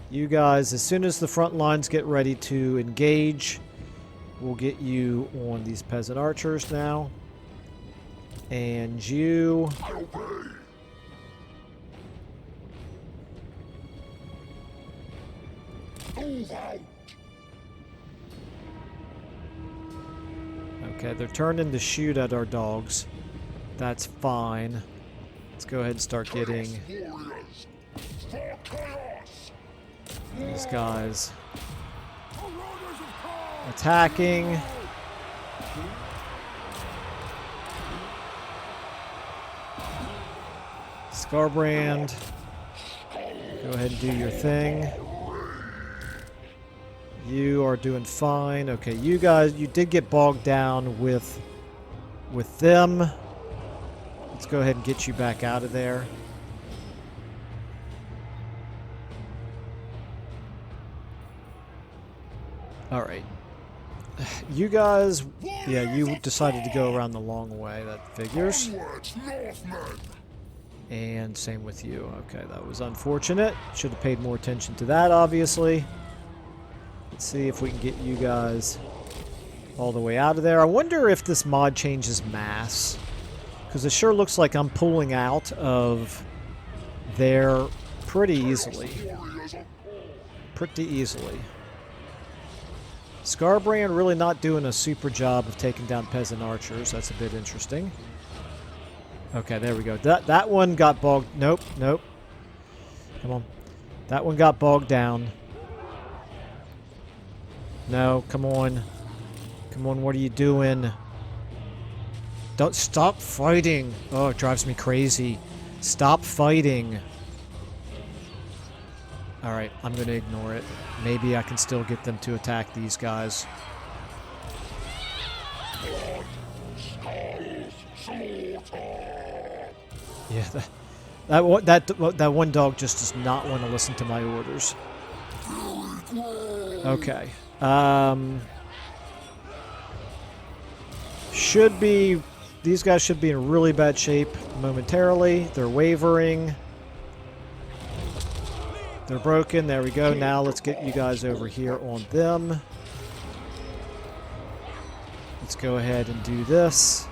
You guys, as soon as the front lines get ready to engage, we'll get you on these peasant archers now. And you... Okay, they're turning to shoot at our dogs. That's fine. Let's go ahead and start getting these guys attacking. Scarbrand, go ahead and do your thing. You are doing fine. Okay, you guys, you did get bogged down with them. Let's go ahead and get you back out of there. All right. You guys, yeah, you decided to go around the long way. That figures. And same with you. Okay, that was unfortunate. Should have paid more attention to that, obviously. Let's see if we can get you guys all the way out of there. I wonder if this mod changes mass. Because it sure looks like I'm pulling out of there pretty easily. Pretty easily. Scarbrand really not doing a super job of taking down peasant archers. That's a bit interesting. Okay, there we go. That one got bogged. Nope, nope. Come on. That one got bogged down. No, come on. Come on, what are you doing? Don't stop fighting. Oh, it drives me crazy. Stop fighting. Alright, I'm going to ignore it. Maybe I can still get them to attack these guys. Yeah, that one dog just does not want to listen to my orders. Okay. These guys should be in really bad shape momentarily. They're wavering. They're broken. There we go. Now let's get you guys over here on them. Let's go ahead and do this.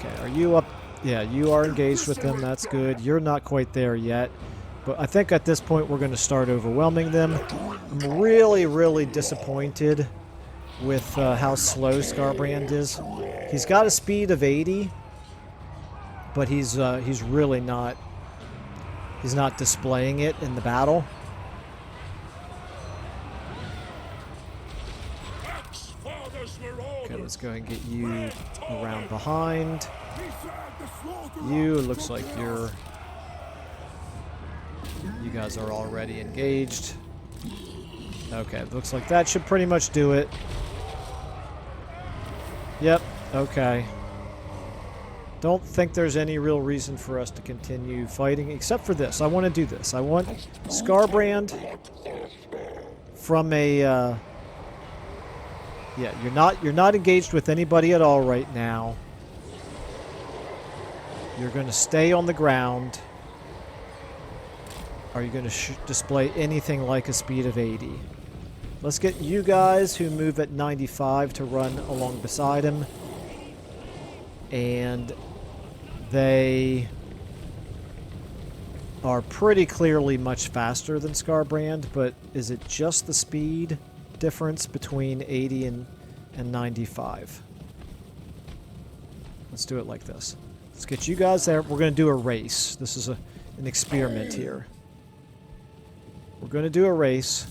Okay, are you up? Yeah, you are engaged with them. That's good. You're not quite there yet. But I think at this point we're going to start overwhelming them. I'm really, really disappointed with how slow Skarbrand is. He's got a speed of 80, but he's really not. He's not displaying it in the battle. Okay, let's go ahead and get you around behind. You, it looks like you guys are already engaged. Okay, looks like that should pretty much do it. Yep, okay. Don't think there's any real reason for us to continue fighting, except for this. I want to do this. I want Skarbrand from a... yeah, you're not engaged with anybody at all right now. You're going to stay on the ground. Are you going to display anything like a speed of 80? Let's get you guys who move at 95 to run along beside him. And they are pretty clearly much faster than Skarbrand, but is it just the speed difference between 80 and 95? Let's do it like this. Let's get you guys there. We're going to do a race. This is an experiment here. We're going to do a race.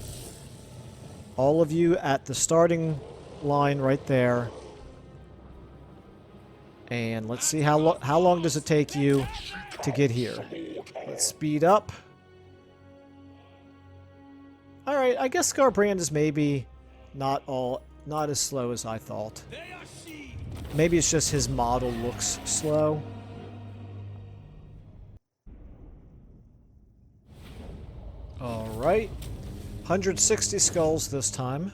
All of you at the starting line right there. And let's see how long does it take you to get here. Let's speed up. Alright, I guess Skarbrand is maybe not as slow as I thought. Maybe it's just his model looks slow. Alright. 160 skulls this time.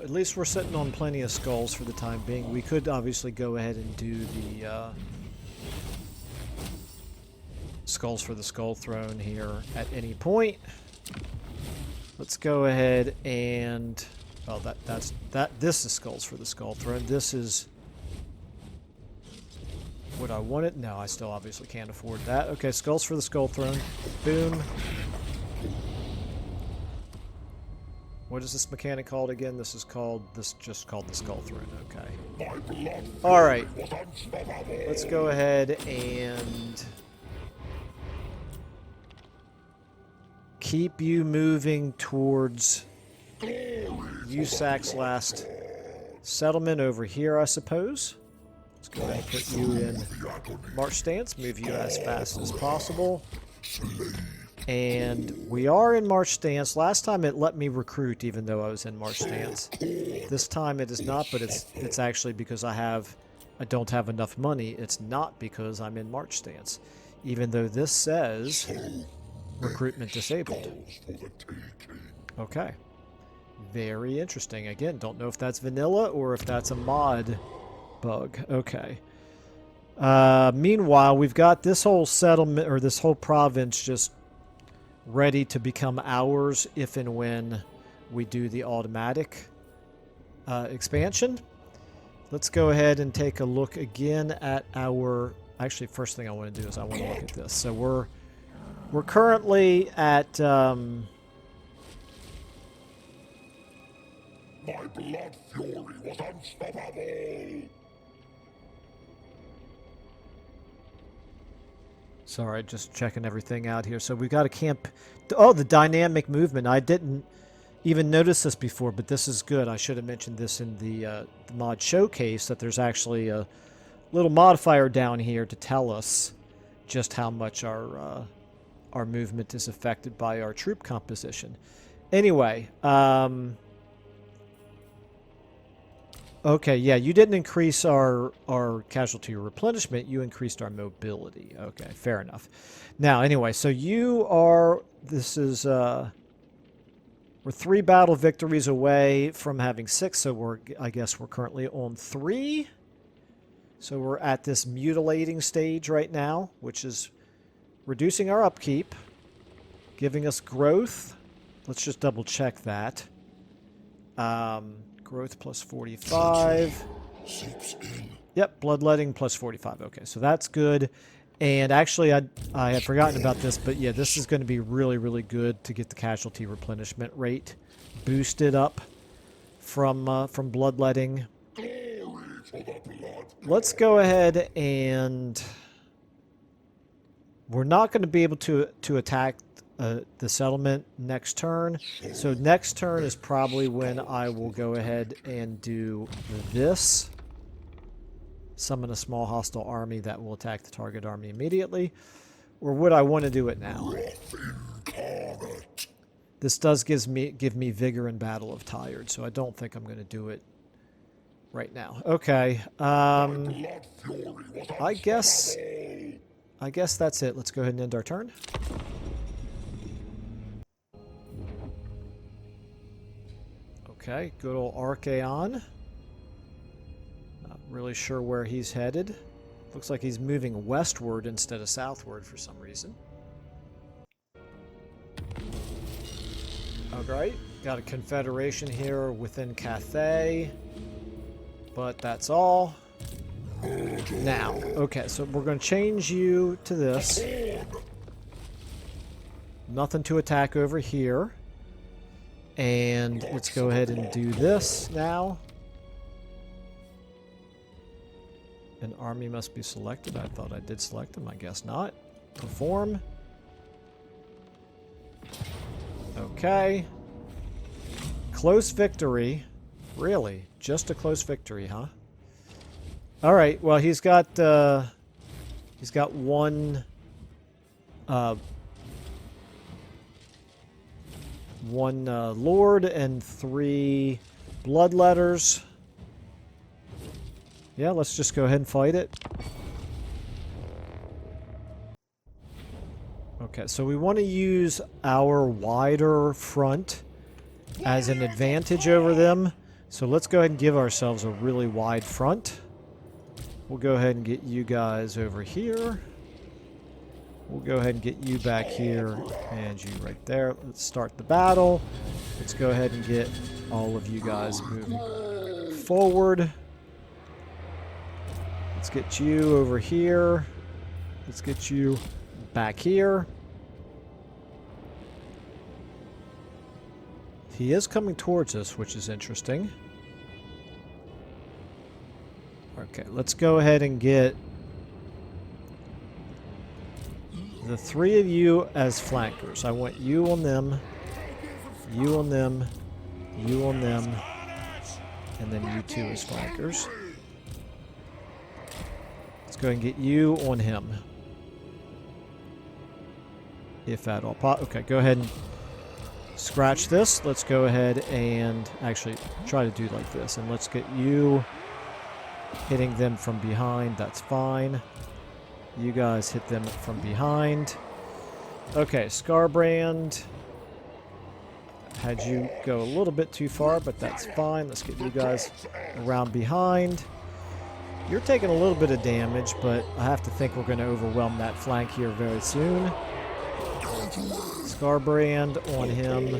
At least we're sitting on plenty of skulls for the time being. We could obviously go ahead and do the skulls for the Skull Throne here at any point. Let's go ahead and... oh, this is skulls for the Skull Throne. This is... would I want it? No, I still obviously can't afford that. Okay, skulls for the Skull Throne. Boom. What is this mechanic called again? This is called... this just called the Skull Throne. Okay. Alright. Let's go ahead and... keep you moving towards Usac's last settlement over here, I suppose. Let's go ahead and put you in march stance, move you as fast as possible. And we are in march stance. Last time it let me recruit even though I was in march stance. This time it is not, but it's actually because I don't have enough money. It's not because I'm in march stance. Even though this says recruitment disabled. Okay. Very interesting. Again, don't know if that's vanilla or if that's a mod bug. Okay. Meanwhile, we've got this whole settlement, or this whole province, just ready to become ours if and when we do the automatic expansion. Let's go ahead and take a look again at our... actually, first thing I want to do is I want to look at this. So we're currently at... My blood fury was unstoppable! Sorry, just checking everything out here. So we've got a camp... oh, the dynamic movement. I didn't even notice this before, but this is good. I should have mentioned this in the mod showcase, that there's actually a little modifier down here to tell us just how much our movement is affected by our troop composition. Anyway, okay, yeah, you didn't increase our casualty replenishment, you increased our mobility. Okay, fair enough. Now, anyway, so you are, this is, we're 3 battle victories away from having 6, so I guess we're currently on 3. So we're at this mutilating stage right now, which is reducing our upkeep, giving us growth. Let's just double check that. Growth plus 45. Seeps in. Yep, bloodletting plus 45. Okay, so that's good. And actually, I had forgotten about this, but yeah, this is going to be really, really good to get the casualty replenishment rate boosted up from bloodletting. Glory for the blood. Let's go ahead and we're not going to be able to attack the settlement next turn. So next turn is probably when I will go ahead and do this. Summon a small hostile army that will attack the target army immediately. Or would I want to do it now? Incarnate. This does give me vigor in Battle of Tired, so I don't think I'm going to do it right now. Okay. Blood fury was I guess that's it. Let's go ahead and end our turn. Okay, good old Archaon. Not really sure where he's headed. Looks like he's moving westward instead of southward for some reason. Alright, got a confederation here within Cathay. But that's all. Now, okay, so we're going to change you to this. Nothing to attack over here. And let's go ahead and do this now. An army must be selected. I thought I did select them. I guess not. Perform. Okay. Close victory. Really? Just a close victory, huh? Alright, well he's got one lord and 3 bloodletters. Yeah, let's just go ahead and fight it. Okay, so we want to use our wider front as an advantage over them. So let's go ahead and give ourselves a really wide front. We'll go ahead and get you guys over here. We'll go ahead and get you back here and you right there. Let's start the battle. Let's go ahead and get all of you guys moving forward. Let's get you over here. Let's get you back here. He is coming towards us, which is interesting. Okay, let's go ahead and get the 3 of you as flankers. I want you on them, you on them, you on them, and then you 2 as flankers. Let's go ahead and get you on him. If at all possible. Okay, go ahead and scratch this. Let's go ahead and actually try to do like this. And let's get you hitting them from behind. That's fine. You guys hit them from behind. Okay, Scarbrand. Had you go a little bit too far, but that's fine. Let's get you guys around behind. You're taking a little bit of damage, but I have to think we're going to overwhelm that flank here very soon. Scarbrand on him.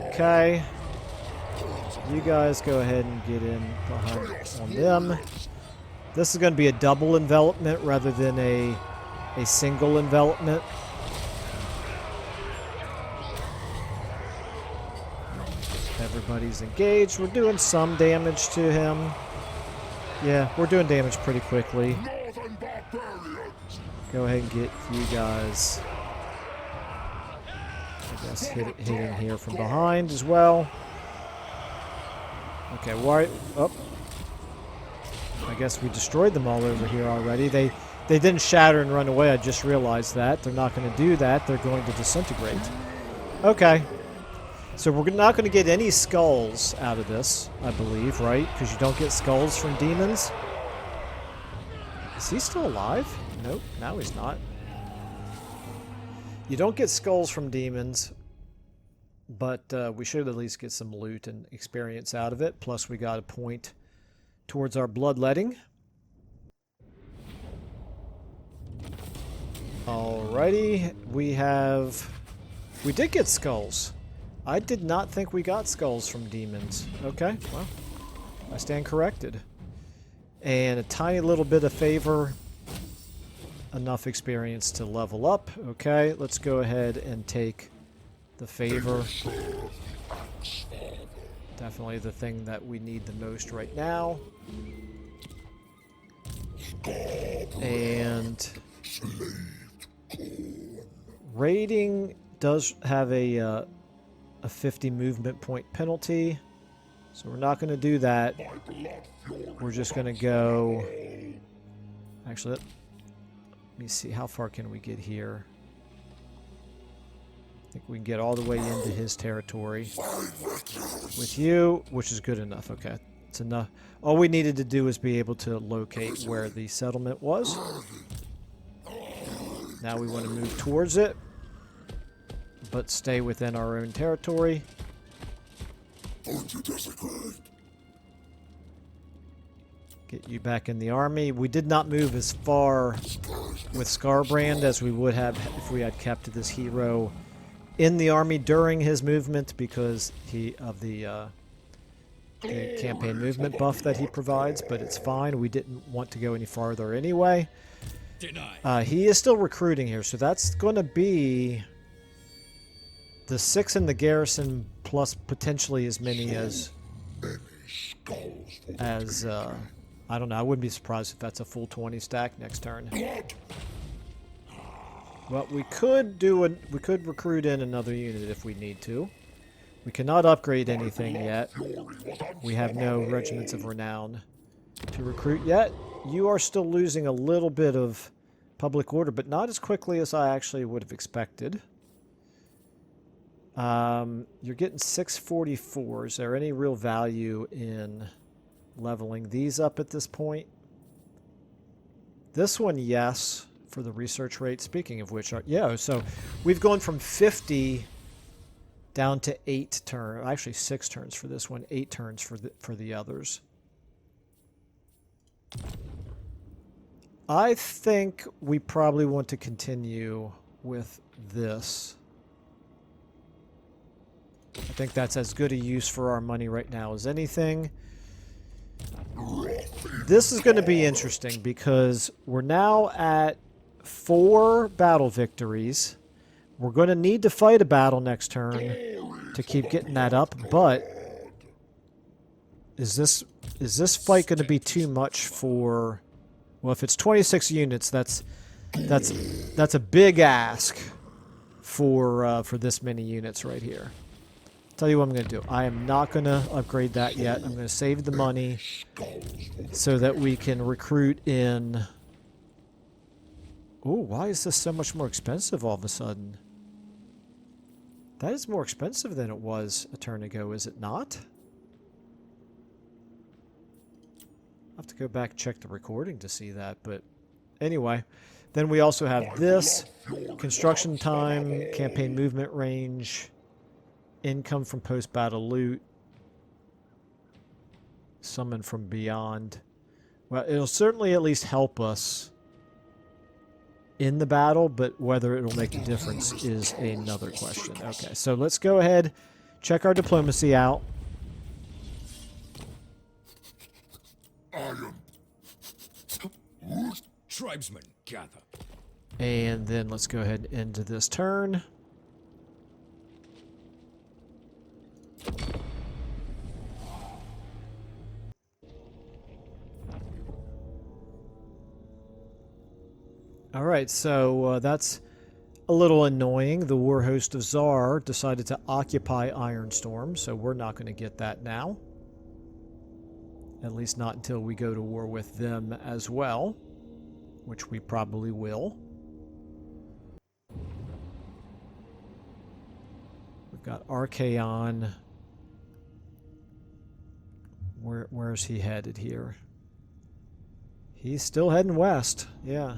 Okay. You guys go ahead and get in behind on them. This is going to be a double envelopment rather than a single envelopment. Everybody's engaged. We're doing some damage to him. Yeah, we're doing damage pretty quickly. Go ahead and get you guys, I guess, hitting here from behind as well. Okay, why? Oh, I guess we destroyed them all over here already. They didn't shatter and run away. I just realized that. They're not going to do that. They're going to disintegrate. Okay. So we're not going to get any skulls out of this, I believe, right? Because you don't get skulls from demons. Is he still alive? Nope, now he's not. You don't get skulls from demons, but we should at least get some loot and experience out of it. Plus we got a point towards our bloodletting. Alrighty, we did get skulls. I did not think we got skulls from demons. Okay, well, I stand corrected. And a tiny little bit of favor. Enough experience to level up. Okay, let's go ahead and take the favor. Definitely the thing that we need the most right now. And raiding does have a 50 movement point penalty, so we're not going to do that. We're just going to go... Actually, let me see, how far can we get here? I think we can get all the way into his territory with you, which is good enough. Okay, it's enough. All we needed to do was be able to locate where the settlement was. Now we want to move towards it, but stay within our own territory. Get you back in the army. We did not move as far with Scarbrand as we would have if we had kept this hero in the army during his movement because of the campaign movement buff that he provides, but it's fine. We didn't want to go any farther anyway. He is still recruiting here, so that's going to be the 6 in the garrison plus potentially as many as I don't know. I wouldn't be surprised if that's a full 20 stack next turn. Well, we could recruit in another unit if we need to. We cannot upgrade anything yet. We have no regiments of renown to recruit yet. You are still losing a little bit of public order, but not as quickly as I actually would have expected. You're getting 644. Is there any real value in leveling these up at this point? This one, yes, for the research rate. Speaking of which, yeah, so we've gone from 50 down to 8 turns. Actually, 6 turns for this one, 8 turns for the others. I think we probably want to continue with this. I think that's as good a use for our money right now as anything. This is going to be interesting because we're now at 4 battle victories. We're going to need to fight a battle next turn to keep getting that up, but is this fight going to be too much for... Well, if it's 26 units, that's a big ask for this many units right here. Tell you what I'm going to do. I am not going to upgrade that yet. I'm going to save the money so that we can recruit in... Oh, why is this so much more expensive all of a sudden? That is more expensive than it was a turn ago, is it not? I'll have to go back and check the recording to see that, but anyway. Then we also have this. Construction time, campaign movement range... Income from post-battle loot. Summon from beyond. Well, it'll certainly at least help us in the battle, but whether it'll make a difference is another question. Okay, so let's go ahead, check our diplomacy out. Tribesmen, gather. And then let's go ahead and end this turn. Alright, so that's a little annoying. The War Host of Zar decided to occupy Ironstorm, so we're not going to get that now. At least not until we go to war with them as well, which we probably will. We've got Archaon. Where's he headed here? He's still heading west, yeah.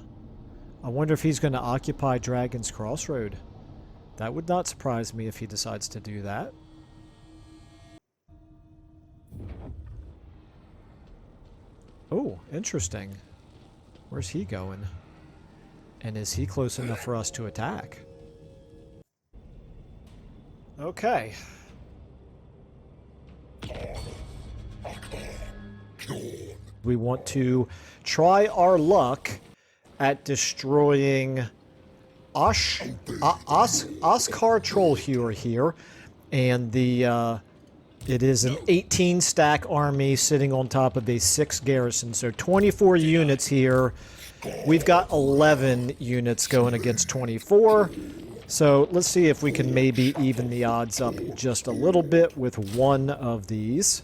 I wonder if he's going to occupy Dragon's Crossroad. That would not surprise me if he decides to do that. Oh, interesting. Where's he going? And is he close enough for us to attack? Okay. We want to try our luck at destroying Oscar Trollhewer here. And the it is an 18 stack army sitting on top of a 6 garrison. So 24 units here. We've got 11 units going against 24. So let's see if we can maybe even the odds up just a little bit with one of these.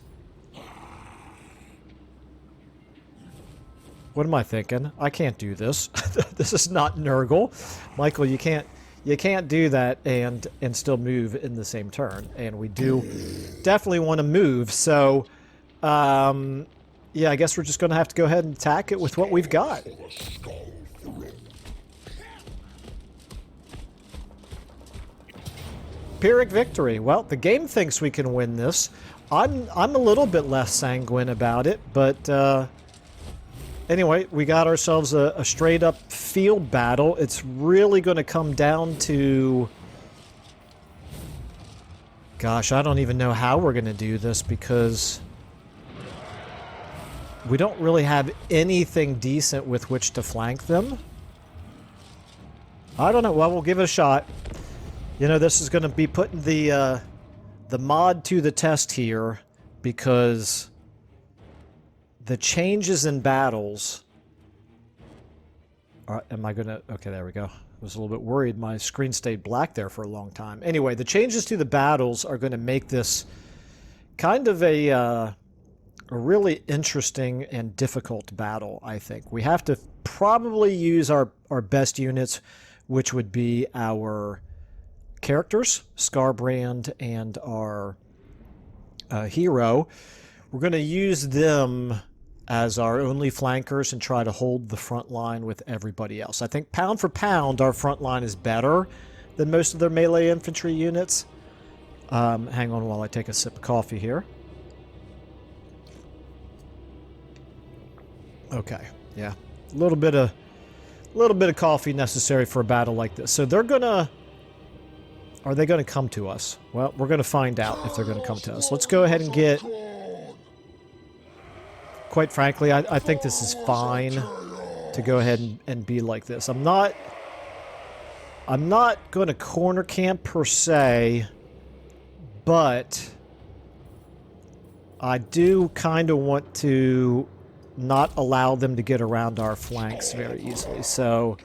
What am I thinking? I can't do this. This is not Nurgle. Michael, you can't do that and still move in the same turn. And we do definitely want to move. So, yeah, I guess we're just going to have to go ahead and attack it with what we've got. Pyrrhic victory. Well, the game thinks we can win this. I'm a little bit less sanguine about it, but anyway, we got ourselves a straight-up field battle. It's really going to come down to... Gosh, I don't even know how we're going to do this because we don't really have anything decent with which to flank them. I don't know. Well, we'll give it a shot. You know, this is going to be putting the mod to the test here because the changes in battles are, am I going to... Okay, there we go. I was a little bit worried. My screen stayed black there for a long time. Anyway, the changes to the battles are going to make this kind of a really interesting and difficult battle, I think. We have to probably use our best units, which would be our characters, Scarbrand and our hero. We're going to use them as our only flankers and try to hold the front line with everybody else. I think pound for pound, our front line is better than most of their melee infantry units. Hang on while I take a sip of coffee here. Okay, yeah, a little bit of coffee necessary for a battle like this. So they're gonna... Are they going to come to us? Well, we're going to find out if they're going to come to us. Let's go ahead and get... Quite frankly, I think this is fine to go ahead and be like this. I'm not going to corner camp per se, but I do kind of want to not allow them to get around our flanks very easily. So...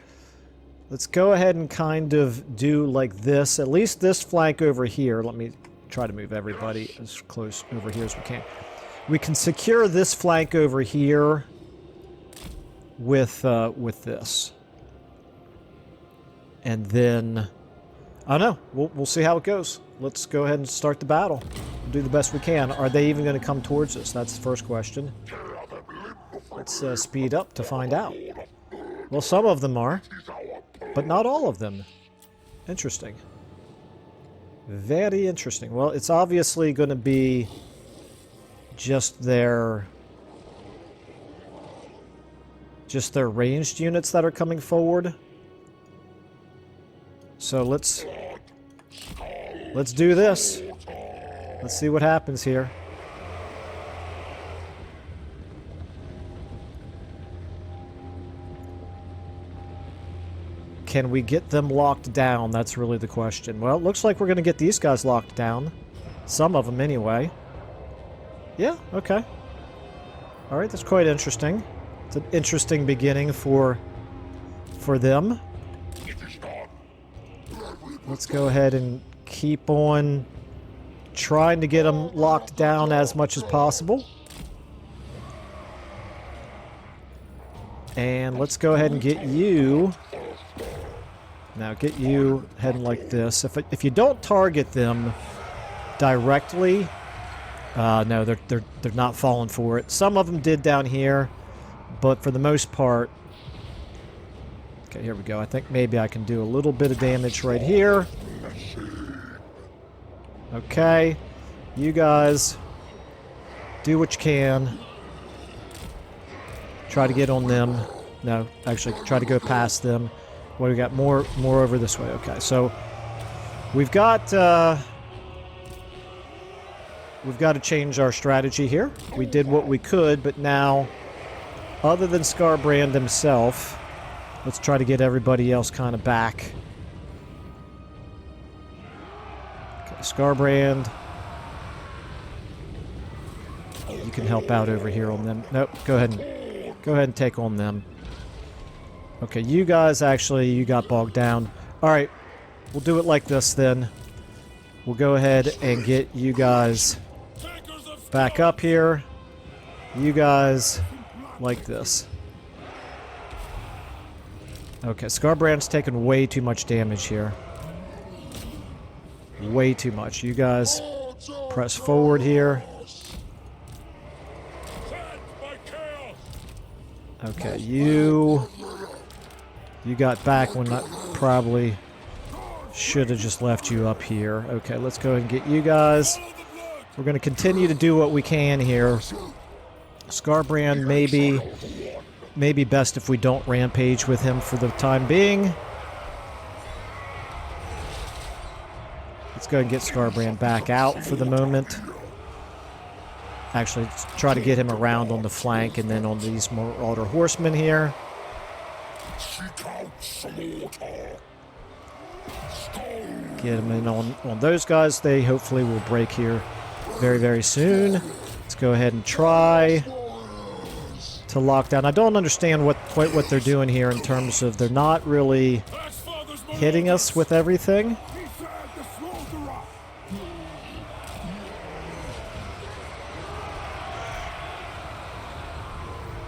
Let's go ahead and kind of do like this. At least this flank over here. Let me try to move everybody as close over here as we can. We can secure this flank over here with this. And then, I don't know. We'll see how it goes. Let's go ahead and start the battle. We'll do the best we can. Are they even going to come towards us? That's the first question. Let's speed up to find out. Well, some of them are. But not all of them. Interesting. Very interesting. Well, it's obviously going to be just their ranged units that are coming forward. So let's do this. Let's see what happens here. Can we get them locked down? That's really the question. Well, it looks like we're going to get these guys locked down. Some of them, anyway. Yeah, okay. Alright, that's quite interesting. It's an interesting beginning for them. Let's go ahead and keep on trying to get them locked down as much as possible. And let's go ahead and get you... Now get you heading like this. If you don't target them directly, no, they're not falling for it. Some of them did down here, but for the most part, okay, here we go. I think maybe I can do a little bit of damage right here. Okay, you guys do what you can. Try to get on them. No, actually, try to go past them. Well, we got more over this way. Okay, so we've got to change our strategy here. We did what we could, but now, other than Scarbrand himself, let's try to get everybody else kind of back. Okay, Scarbrand. You can help out over here on them. Nope, go ahead and take on them. Okay, you guys actually, you got bogged down. Alright, we'll do it like this then. We'll go ahead and get you guys back up here. You guys like this. Okay, Scarbrand's taking way too much damage here. Way too much. You guys press forward here. Okay, you got back when I probably should have just left you up here. Okay, let's go ahead and get you guys. We're going to continue to do what we can here. Scarbrand maybe best if we don't rampage with him for the time being. Let's go ahead and get Scarbrand back out for the moment. Actually, let's try to get him around on the flank and then on these Marauder horsemen here. Get him in on those guys. They hopefully will break here very, very soon. Let's go ahead and try to lock down. I don't understand quite what they're doing here in terms of they're not really hitting us with everything.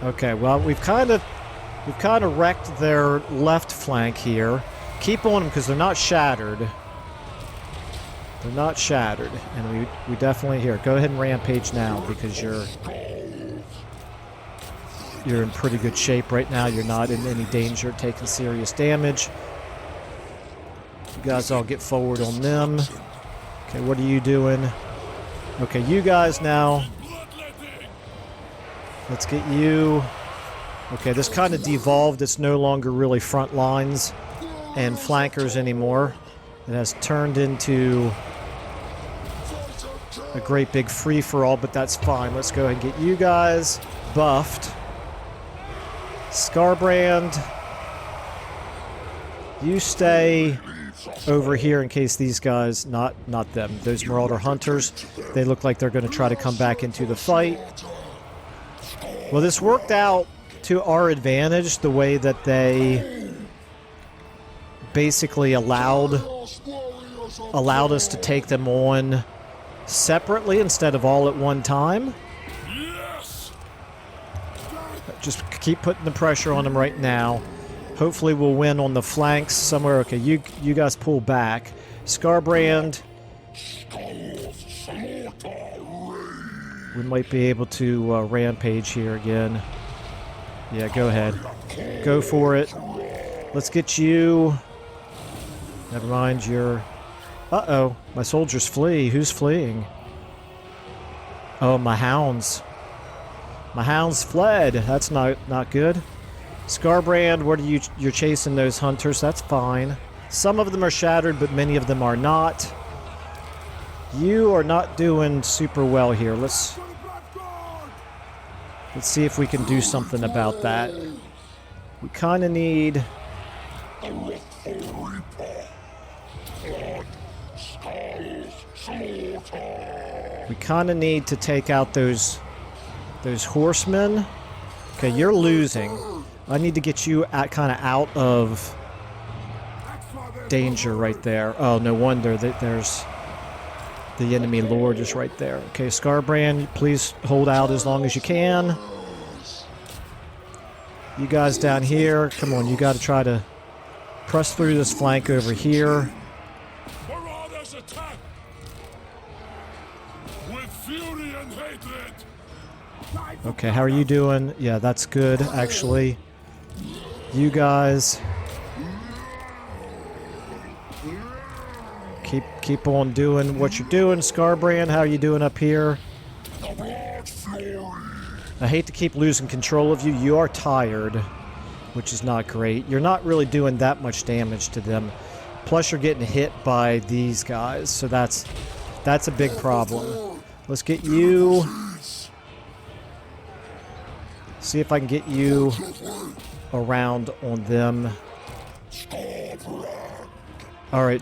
Okay, well, we've kind of wrecked their left flank here. Keep on them because they're not shattered. They're not shattered, and we definitely here. Go ahead and rampage now because you're in pretty good shape right now. You're not in any danger of taking serious damage. You guys all get forward on them. Okay, what are you doing? Okay, you guys now. Let's get you. Okay, this kind of devolved. It's no longer really front lines and flankers anymore. It has turned into a great big free-for-all, but that's fine. Let's go ahead and get you guys buffed. Scarbrand, you stay over here in case these guys, not them, those Marauder Hunters, they look like they're going to try to come back into the fight. Well, this worked out to our advantage, the way that they basically allowed us to take them on separately instead of all at one time. Just keep putting the pressure on them right now. Hopefully we'll win on the flanks somewhere. Okay, you guys pull back. Scarbrand, we might be able to rampage here again. Yeah, go ahead. Go for it. Let's get you. Never mind, you're... Uh-oh, my soldiers flee. Who's fleeing? Oh, my hounds. My hounds fled. That's not good. Scarbrand, what are you? You're chasing those hunters. That's fine. Some of them are shattered, but many of them are not. You are not doing super well here. Let's see if we can do something about that. We kind of need... We kind of need to take out those horsemen. Okay, you're losing. I need to get you kind of out of danger right there. Oh, no wonder that there's the enemy lord is right there. Okay, Scarbrand, please hold out as long as you can. You guys down here, come on, you got to try to press through this flank over here. Okay, how are you doing? Yeah, that's good, actually. You guys keep on doing what you're doing. Scarbrand, how are you doing up here? I hate to keep losing control of you. You are tired. which is not great. You're not really doing that much damage to them. Plus, you're getting hit by these guys, so that's a big problem. Let's get you... See if I can get you around on them. Alright,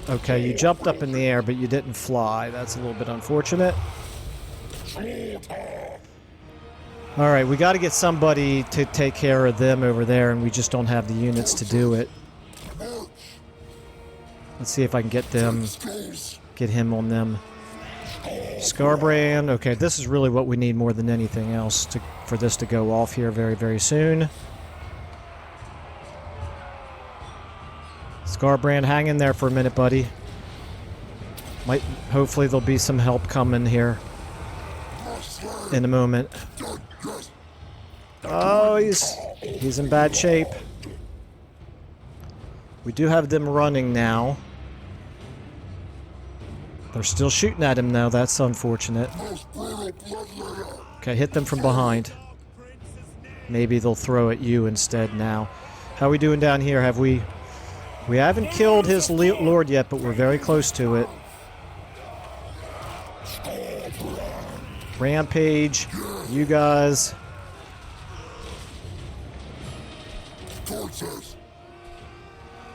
okay, you jumped up in the air, but you didn't fly. That's a little bit unfortunate. Alright, we got to get somebody to take care of them over there, and we just don't have the units to do it. Let's see if I can get him on them. Scarbrand. Okay, this is really what we need more than anything else for this to go off here very, very soon. Scarbrand, hang in there for a minute, buddy. Hopefully there'll be some help coming here in a moment. Oh, he's in bad shape. We do have them running now. They're still shooting at him now. That's unfortunate. Okay, hit them from behind. Maybe they'll throw at you instead now. How are we doing down here? We haven't killed his lord yet, but we're very close to it. Rampage. You guys.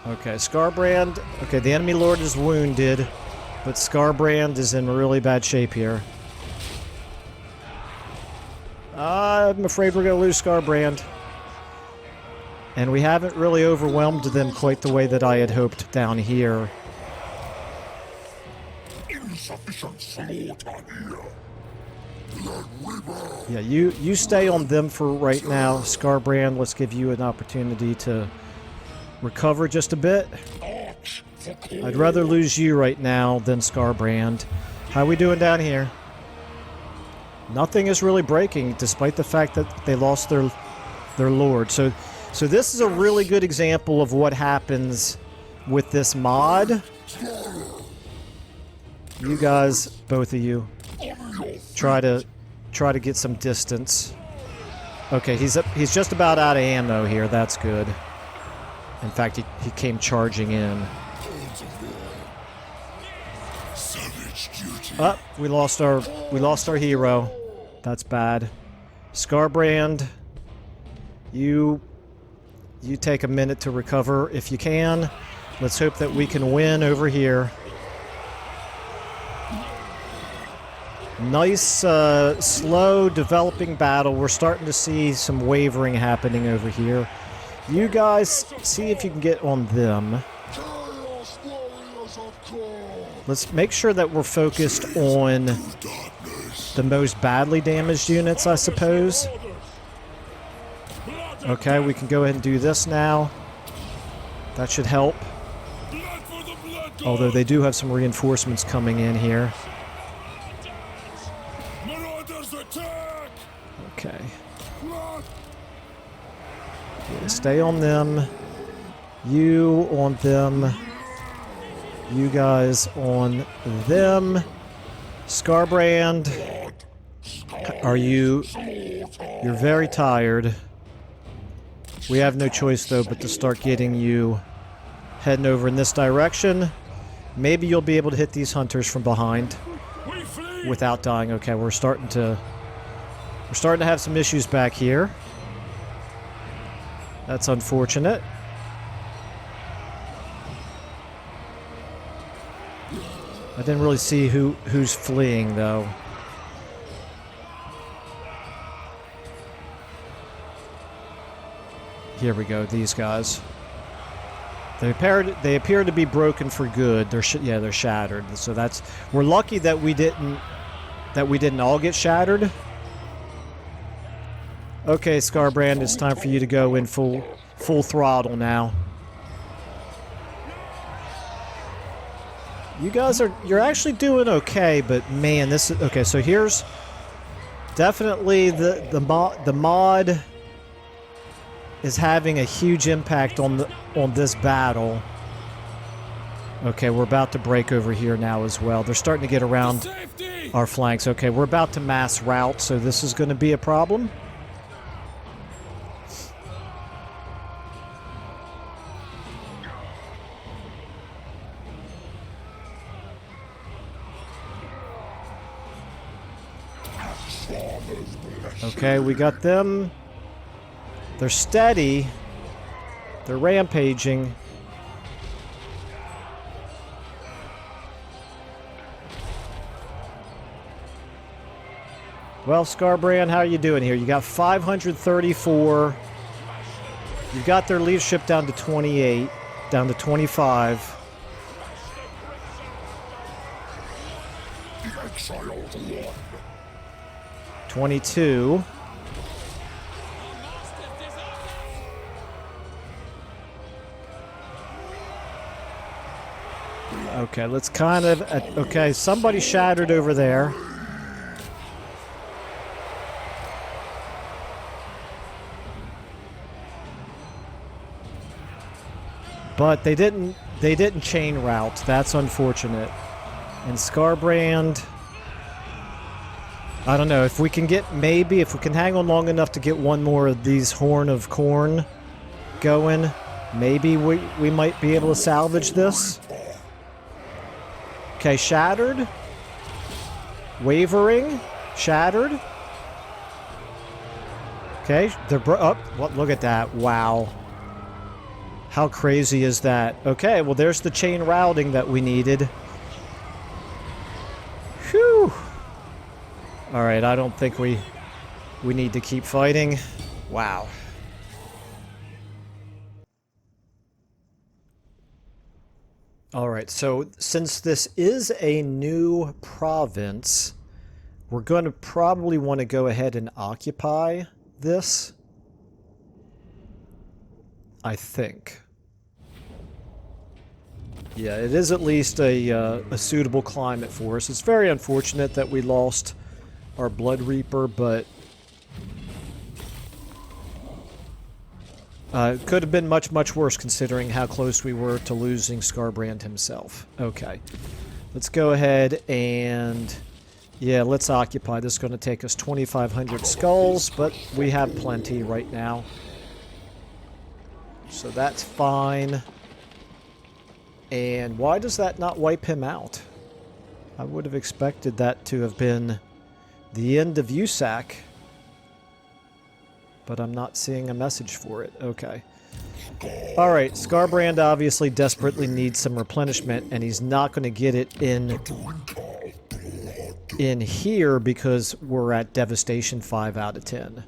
Okay, Scarbrand. Okay, the enemy lord is wounded, but Scarbrand is in really bad shape here. I'm afraid we're going to lose Scarbrand. And we haven't really overwhelmed them quite the way that I had hoped down here. Yeah, you stay on them for right now. Scarbrand, let's give you an opportunity to recover just a bit. I'd rather lose you right now than Scarbrand. How are we doing down here? Nothing is really breaking, despite the fact that they lost their lord. So this is a really good example of what happens with this mod. You guys, both of you, try to get some distance. Okay, he's just about out of ammo here. That's good. In fact, he came charging in. Oh, we lost our hero. That's bad. Scarbrand, you take a minute to recover if you can. Let's hope that we can win over here. Nice, slow developing battle. We're starting to see some wavering happening over here. You guys, see if you can get on them. Let's make sure that we're focused on the most badly damaged units, I suppose. Okay, we can go ahead and do this now. That should help. Although they do have some reinforcements coming in here. Okay. Yeah, stay on them. You on them. You guys on them. Scarbrand, you're very tired. We have no choice though but to start getting you heading over in this direction. Maybe you'll be able to hit these hunters from behind without dying. Okay, we're starting to have some issues back here. That's unfortunate. I didn't really see who's fleeing, though. Here we go, these guys. They appear to be broken for good. They're shattered. So we're lucky that we didn't all get shattered. Okay, Scarbrand, it's time for you to go in full throttle now. You guys you're actually doing okay, but man, this is okay. So here's definitely the mod is having a huge impact on this battle. Okay, we're about to break over here now as well. They're starting to get around our flanks. Okay, we're about to mass route, so this is going to be a problem. Okay, we got them. They're steady. They're rampaging. Well, Scarbrand, how are you doing here? You got 534. You've got their leadership down to 28, down to 25. The exiled one. 22. Okay, let's kind of... Okay, somebody shattered over there. But they didn't chain route. That's unfortunate. And Scarbrand... I don't know, if we can get, maybe, if we can hang on long enough to get one more of these Horn of Khorne going, maybe we might be able to salvage this. Okay, shattered. Wavering. Shattered. Okay, they're well, look at that. Wow. How crazy is that? Okay, well, there's the chain routing that we needed. Whew. Alright, I don't think we need to keep fighting. Wow. Alright, so since this is a new province, we're going to probably want to go ahead and occupy this. I think. Yeah, it is at least a suitable climate for us. It's very unfortunate that we lost our Blood Reaper, but it could have been much, much worse considering how close we were to losing Scarbrand himself. Okay. Let's go ahead and... Yeah, let's occupy. This is going to take us 2,500 skulls, but we have plenty right now. So that's fine. And why does that not wipe him out? I would have expected that to have been the end of USAC. But I'm not seeing a message for it. Okay. Alright, Scarbrand obviously desperately needs some replenishment, and he's not going to get it in here because we're at Devastation 5 out of 10.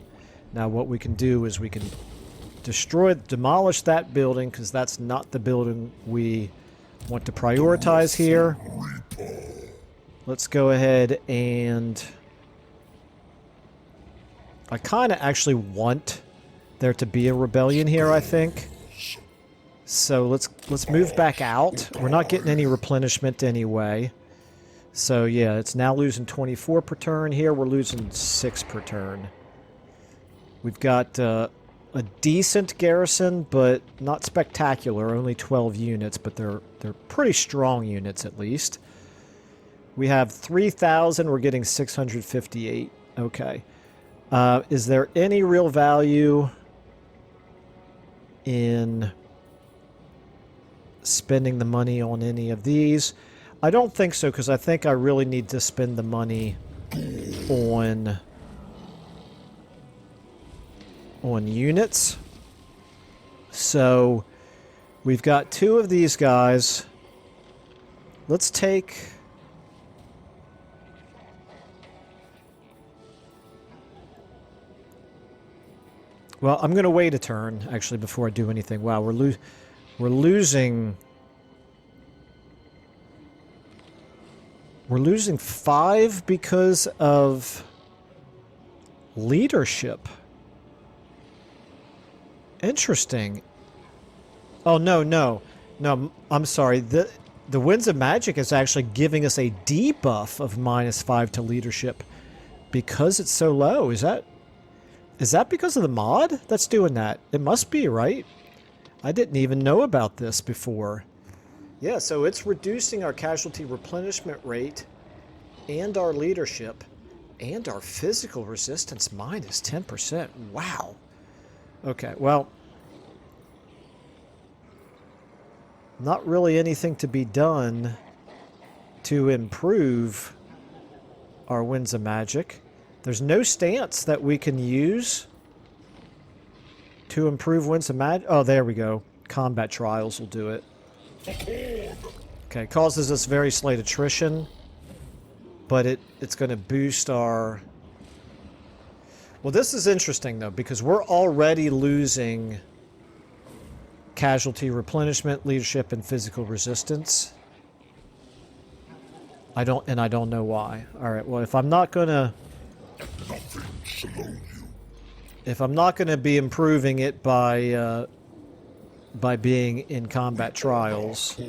Now what we can do is we can demolish that building, because that's not the building we want to prioritize here. Let's go ahead and... I kind of actually want there to be a rebellion here, I think. So let's move back out. We're not getting any replenishment anyway. So yeah, it's now losing 24 per turn. Here we're losing 6 per turn. We've got a decent garrison, but not spectacular. Only 12 units, but they're pretty strong units at least. We have 3,000. We're getting 658. Okay. Is there any real value in spending the money on any of these? I don't think so, because I think I really need to spend the money on units. So we've got 2 of these guys. Let's take... Well, I'm going to wait a turn, actually, before I do anything. Wow, we're losing... We're losing 5 because of leadership. Interesting. Oh, no, I'm sorry. The Winds of Magic is actually giving us a debuff of -5 to leadership because it's so low. Is that because of the mod that's doing that? It must be, right? I didn't even know about this before. Yeah, so it's reducing our casualty replenishment rate and our leadership and our physical resistance -10%. Wow. Okay, well, not really anything to be done to improve our Winds of Magic. There's no stance that we can use to improve wins and match. Oh, there we go. Combat trials will do it. Okay, causes us very slight attrition, but it's going to boost our... Well, this is interesting, though, because we're already losing casualty replenishment, leadership, and physical resistance. I don't know why. All right, well, if I'm not going to... If I'm not going to be improving it by being in combat trials,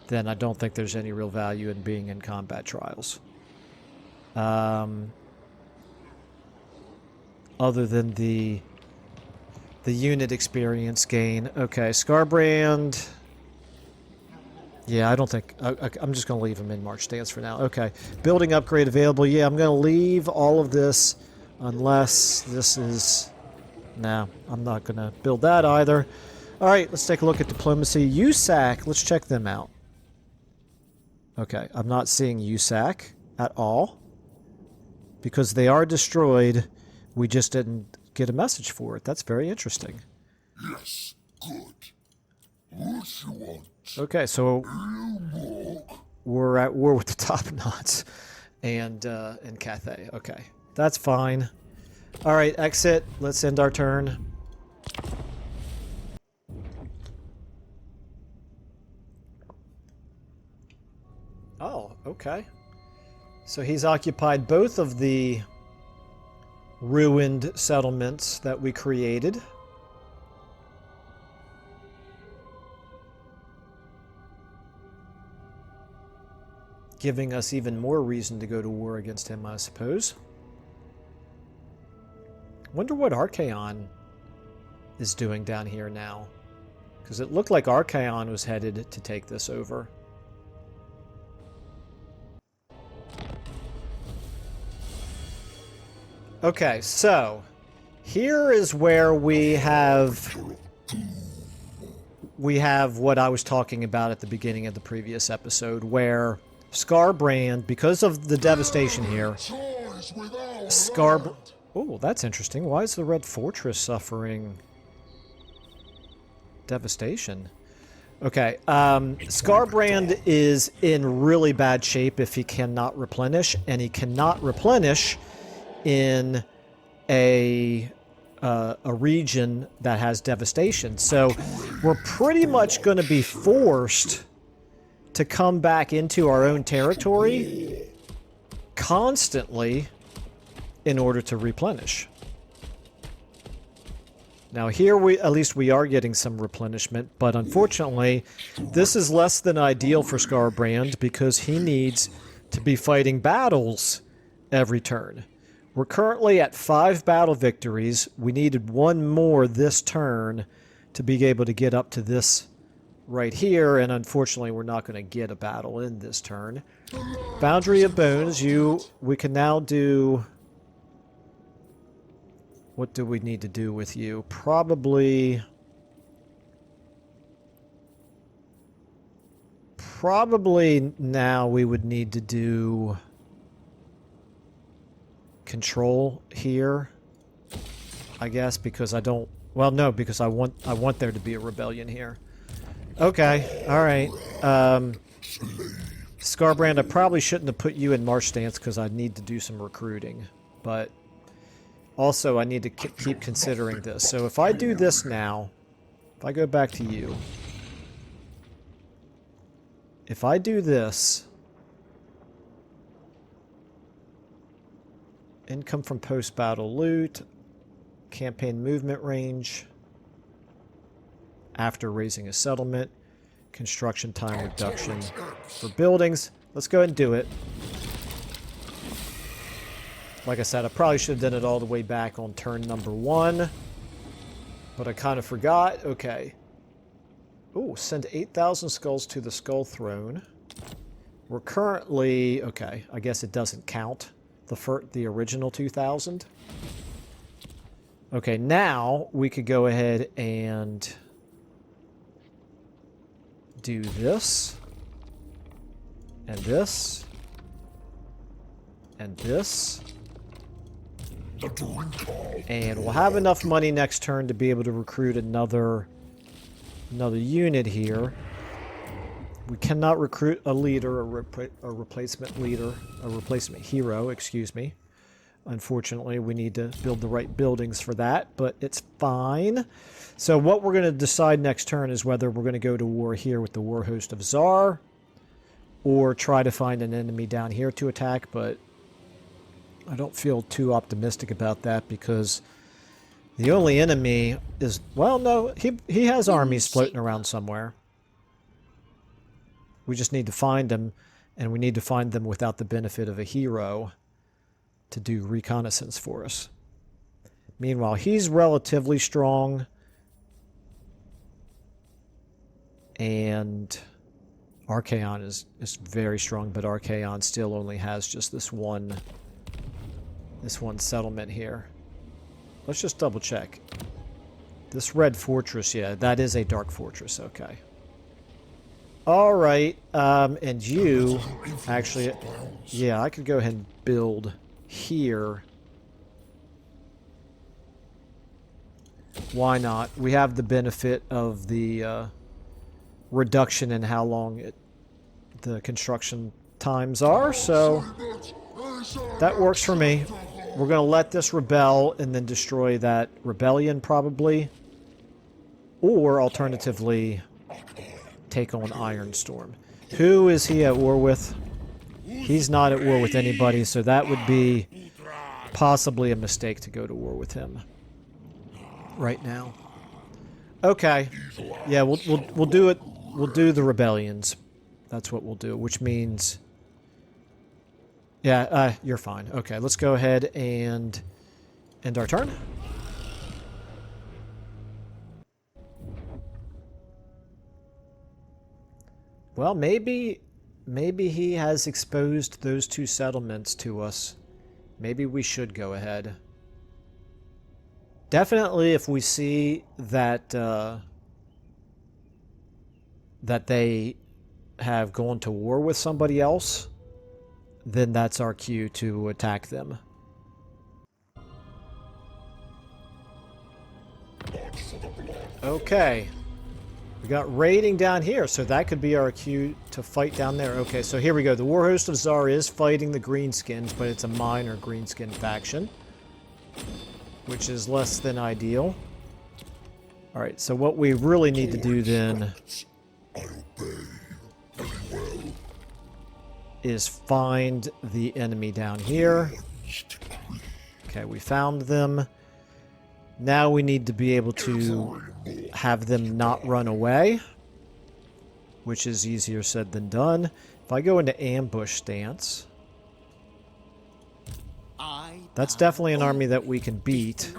then I don't think there's any real value in being in combat trials. Other than the unit experience gain. Okay, Scarbrand. Yeah, I don't think... I'm just going to leave him in March stance for now. Okay, building upgrade available. Yeah, I'm going to leave all of this unless this is... No, I'm not going to build that either. All right, let's take a look at diplomacy. USAC, let's check them out. Okay, I'm not seeing USAC at all. Because they are destroyed, we just didn't get a message for it. That's very interesting. Yes, good. What you want? Okay, so we're at war with the Top Knots and Cathay. Okay, that's fine. All right, exit. Let's end our turn. Oh, okay. So he's occupied both of the ruined settlements that we created. Giving us even more reason to go to war against him, I suppose. Wonder what Archaon is doing down here now. Because it looked like Archaon was headed to take this over. Okay, so here is where we have what I was talking about at the beginning of the previous episode, where Scarbrand, because of the devastation here, Oh, that's interesting. Why is the Red Fortress suffering devastation? Okay, Scarbrand is in really bad shape if he cannot replenish, and he cannot replenish in a region that has devastation. So we're pretty much going to be forced to come back into our own territory constantly in order to replenish. Now here at least we are getting some replenishment, but unfortunately this is less than ideal for Scarbrand because he needs to be fighting battles every turn. We're currently at 5 battle victories. We needed 1 more this turn to be able to get up to this right here, and unfortunately we're not going to get a battle in this turn. Boundary of Bones, we can now do... What do we need to do with you? Probably now we would need to do control here, I guess, because I don't... Well, no, because I want there to be a rebellion here. Okay, all right. Scarbrand, I probably shouldn't have put you in march stance because I need to do some recruiting, but also I need to keep considering this. So if I do this now, if I go back to you, if I do this, income from post-battle loot, campaign movement range, after raising a settlement, construction time reduction for buildings. Let's go ahead and do it. Like I said, I probably should have done it all the way back on turn number 1, but I kind of forgot. Okay. Oh, send 8,000 skulls to the Skull Throne. We're currently... Okay, I guess it doesn't count the original 2,000. Okay, now we could go ahead and do this, and this, and this. And we'll have enough money next turn to be able to recruit another unit here. We cannot recruit a leader, a replacement leader, a replacement hero, excuse me. Unfortunately, we need to build the right buildings for that, but it's fine. So what we're going to decide next turn is whether we're going to go to war here with the War Host of Zar, or try to find an enemy down here to attack, but I don't feel too optimistic about that because the only enemy is, well, no, he has armies floating around somewhere. We just need to find them, and we need to find them without the benefit of a hero to do reconnaissance for us. Meanwhile, he's relatively strong, and Archaon is very strong, but Archaon still only has just this one settlement here. Let's just double check. This red fortress, yeah, that is a dark fortress, okay. Alright, and you, actually, yeah, I could go ahead and build here. Why not? We have the benefit of the reduction in how long the construction times are, so that works for me. We're going to let this rebel and then destroy that rebellion, probably. Or, alternatively, take on Ironstorm. Who is he at war with? He's not at war with anybody, so that would be possibly a mistake to go to war with him right now. Okay. Yeah, we'll do it. We'll do the rebellions. That's what we'll do, which means... Yeah, you're fine. Okay, let's go ahead and end our turn. Well, maybe he has exposed those two settlements to us. Maybe we should go ahead. Definitely, if we see that that they have gone to war with somebody else, then that's our cue to attack them. Okay. We got raiding down here, so that could be our cue to fight down there. Okay, so here we go. The War Host of Zar is fighting the Greenskins, but it's a minor Greenskin faction, which is less than ideal. Alright, so what we really need to do then is find the enemy down here. Okay, we found them. Now we need to be able to have them not run away, which is easier said than done. If I go into ambush stance, that's definitely an army that we can beat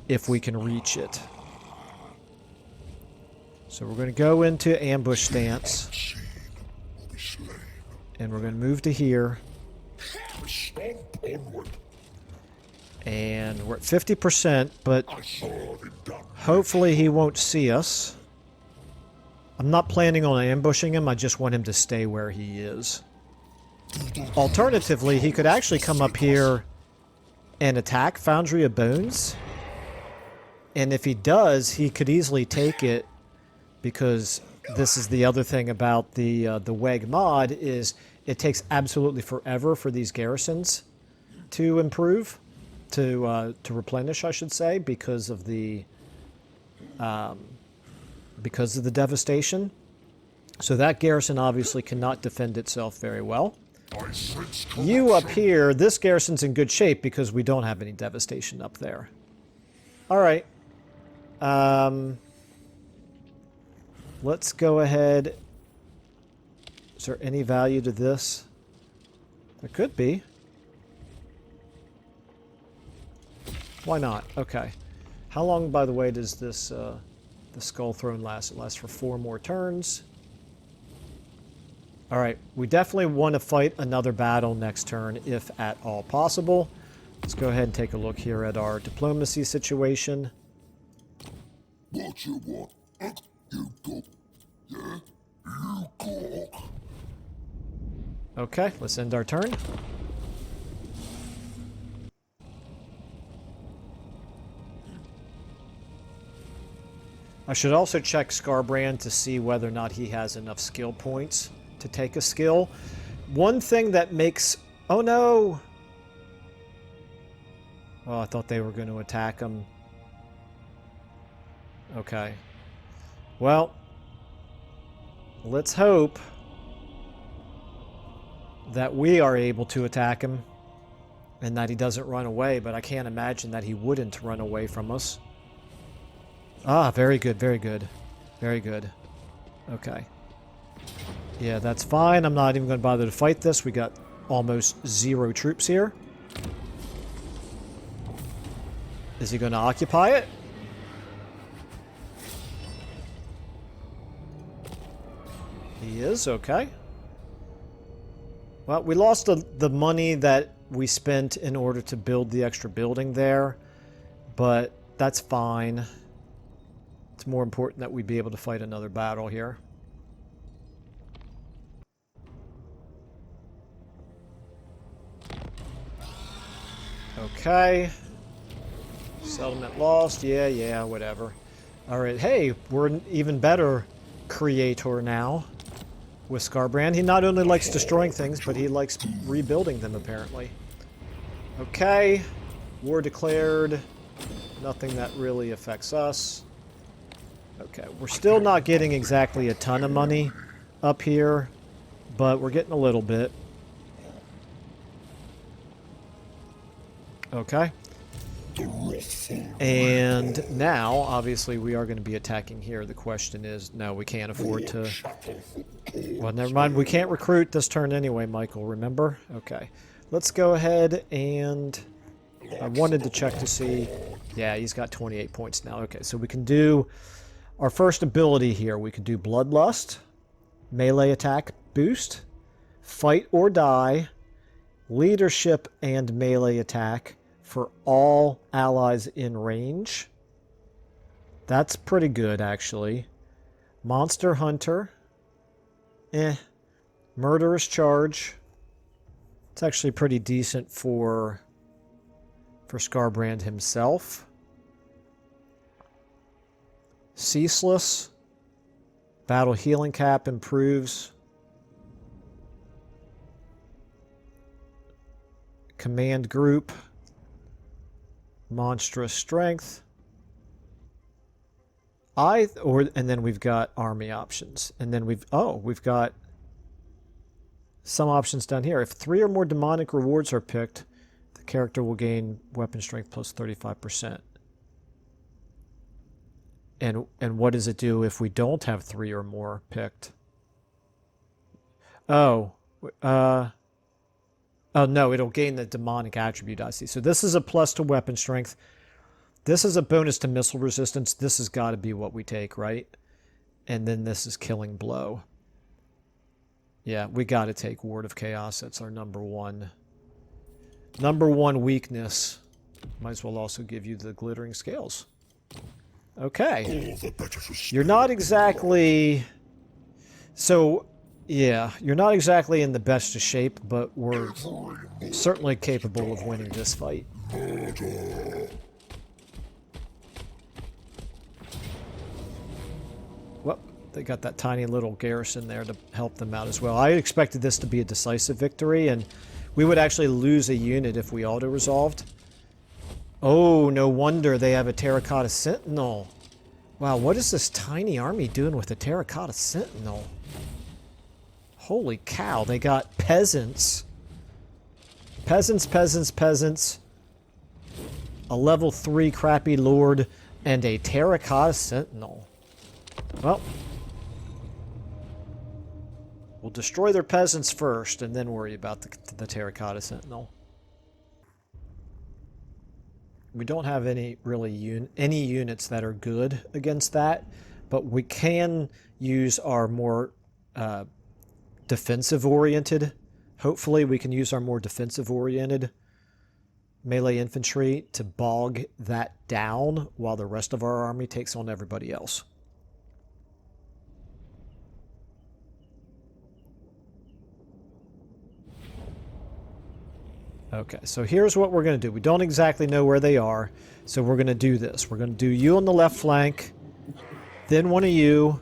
if we can reach it. So we're going to go into ambush stance, and we're going to move to here. And we're at 50%, but hopefully he won't see us. I'm not planning on ambushing him, I just want him to stay where he is. Alternatively, he could actually come up here and attack Foundry of Bones. And if he does, he could easily take it, because this is the other thing about the Wegh mod, is it takes absolutely forever for these garrisons to improve. To replenish, I should say, because of the devastation. So that garrison obviously cannot defend itself very well. You up here, this garrison's in good shape because we don't have any devastation up there. All right. Let's go ahead. Is there any value to this? There could be. Why not? Okay. How long, by the way, does this the Skull Throne last? It lasts for 4 more turns. Alright, we definitely want to fight another battle next turn, if at all possible. Let's go ahead and take a look here at our diplomacy situation. What you want? You go. Yeah? You go. Okay, let's end our turn. I should also check Scarbrand to see whether or not he has enough skill points to take a skill. One thing that makes... Oh no! Oh, I thought they were going to attack him. Okay. Well, let's hope that we are able to attack him and that he doesn't run away, but I can't imagine that he wouldn't run away from us. Ah, very good, very good. Very good. Okay. Yeah, that's fine. I'm not even going to bother to fight this. We got almost 0 troops here. Is he going to occupy it? He is, okay. Well, we lost the money that we spent in order to build the extra building there, but that's fine. It's more important that we be able to fight another battle here. Okay. Settlement lost. Yeah, whatever. Alright, hey, we're an even better creator now with Scarbrand. He not only likes destroying things, but he likes rebuilding them, apparently. Okay. War declared. Nothing that really affects us. Okay, we're still not getting exactly a ton of money up here, but we're getting a little bit. Okay. And now, obviously, we are going to be attacking here. The question is, no, we can't afford to... Well, never mind. We can't recruit this turn anyway, Michael, remember? Okay. Let's go ahead and... I wanted to check to see... Yeah, he's got 28 points now. Okay, so we can do our first ability here. We can do Bloodlust, melee attack boost, fight or die, leadership and melee attack for all allies in range. That's pretty good, actually. Monster Hunter. Murderous Charge. It's actually pretty decent for Scarbrand himself. Ceaseless. Battle Healing Cap improves. Command Group. Monstrous Strength. And then we've got army options. And then we've got some options down here. If 3 or more demonic rewards are picked, the character will gain weapon strength plus 35%. And what does it do if we don't have 3 or more picked? Oh no, it'll gain the demonic attribute, I see. So this is a plus to weapon strength. This is a bonus to missile resistance. This has got to be what we take, right? And then this is killing blow. Yeah, we got to take Ward of Chaos. That's our number one weakness. Might as well also give you the glittering scales. Okay. You're not exactly... So... Yeah, you're not exactly in the best of shape, but we're certainly capable of winning this fight. Well, they got that tiny little garrison there to help them out as well. I expected this to be a decisive victory, and we would actually lose a unit if we auto-resolved. Oh, no wonder they have a Terracotta Sentinel. Wow, what is this tiny army doing with a Terracotta Sentinel? Holy cow, they got peasants. Peasants. A level 3 crappy lord and a Terracotta Sentinel. Well, we'll destroy their peasants first and then worry about the Terracotta Sentinel. We don't have any units that are good against that, but we can use our more defensive-oriented. Hopefully we can use our more defensive-oriented melee infantry to bog that down while the rest of our army takes on everybody else. Okay, so here's what we're going to do. We don't exactly know where they are, so we're going to do this. We're going to do you on the left flank, then one of you,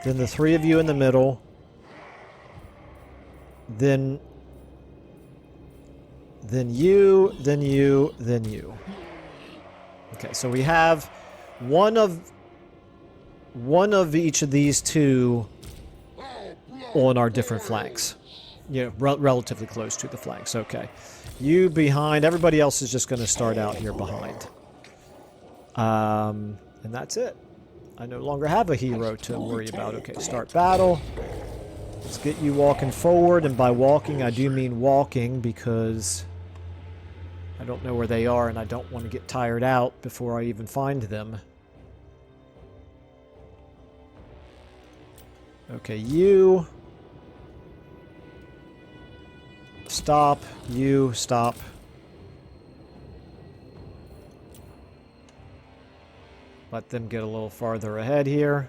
then the 3 of you in the middle, then you, then you, then you. Okay, so we have one of each of these 2 on our different flanks. You know, relatively close to the flanks. Okay. You behind. Everybody else is just going to start out here behind. And that's it. I no longer have a hero to worry about. Okay, start battle. Let's get you walking forward. And by walking, I do mean walking because I don't know where they are and I don't want to get tired out before I even find them. Okay, you... Stop. You stop. Let them get a little farther ahead here.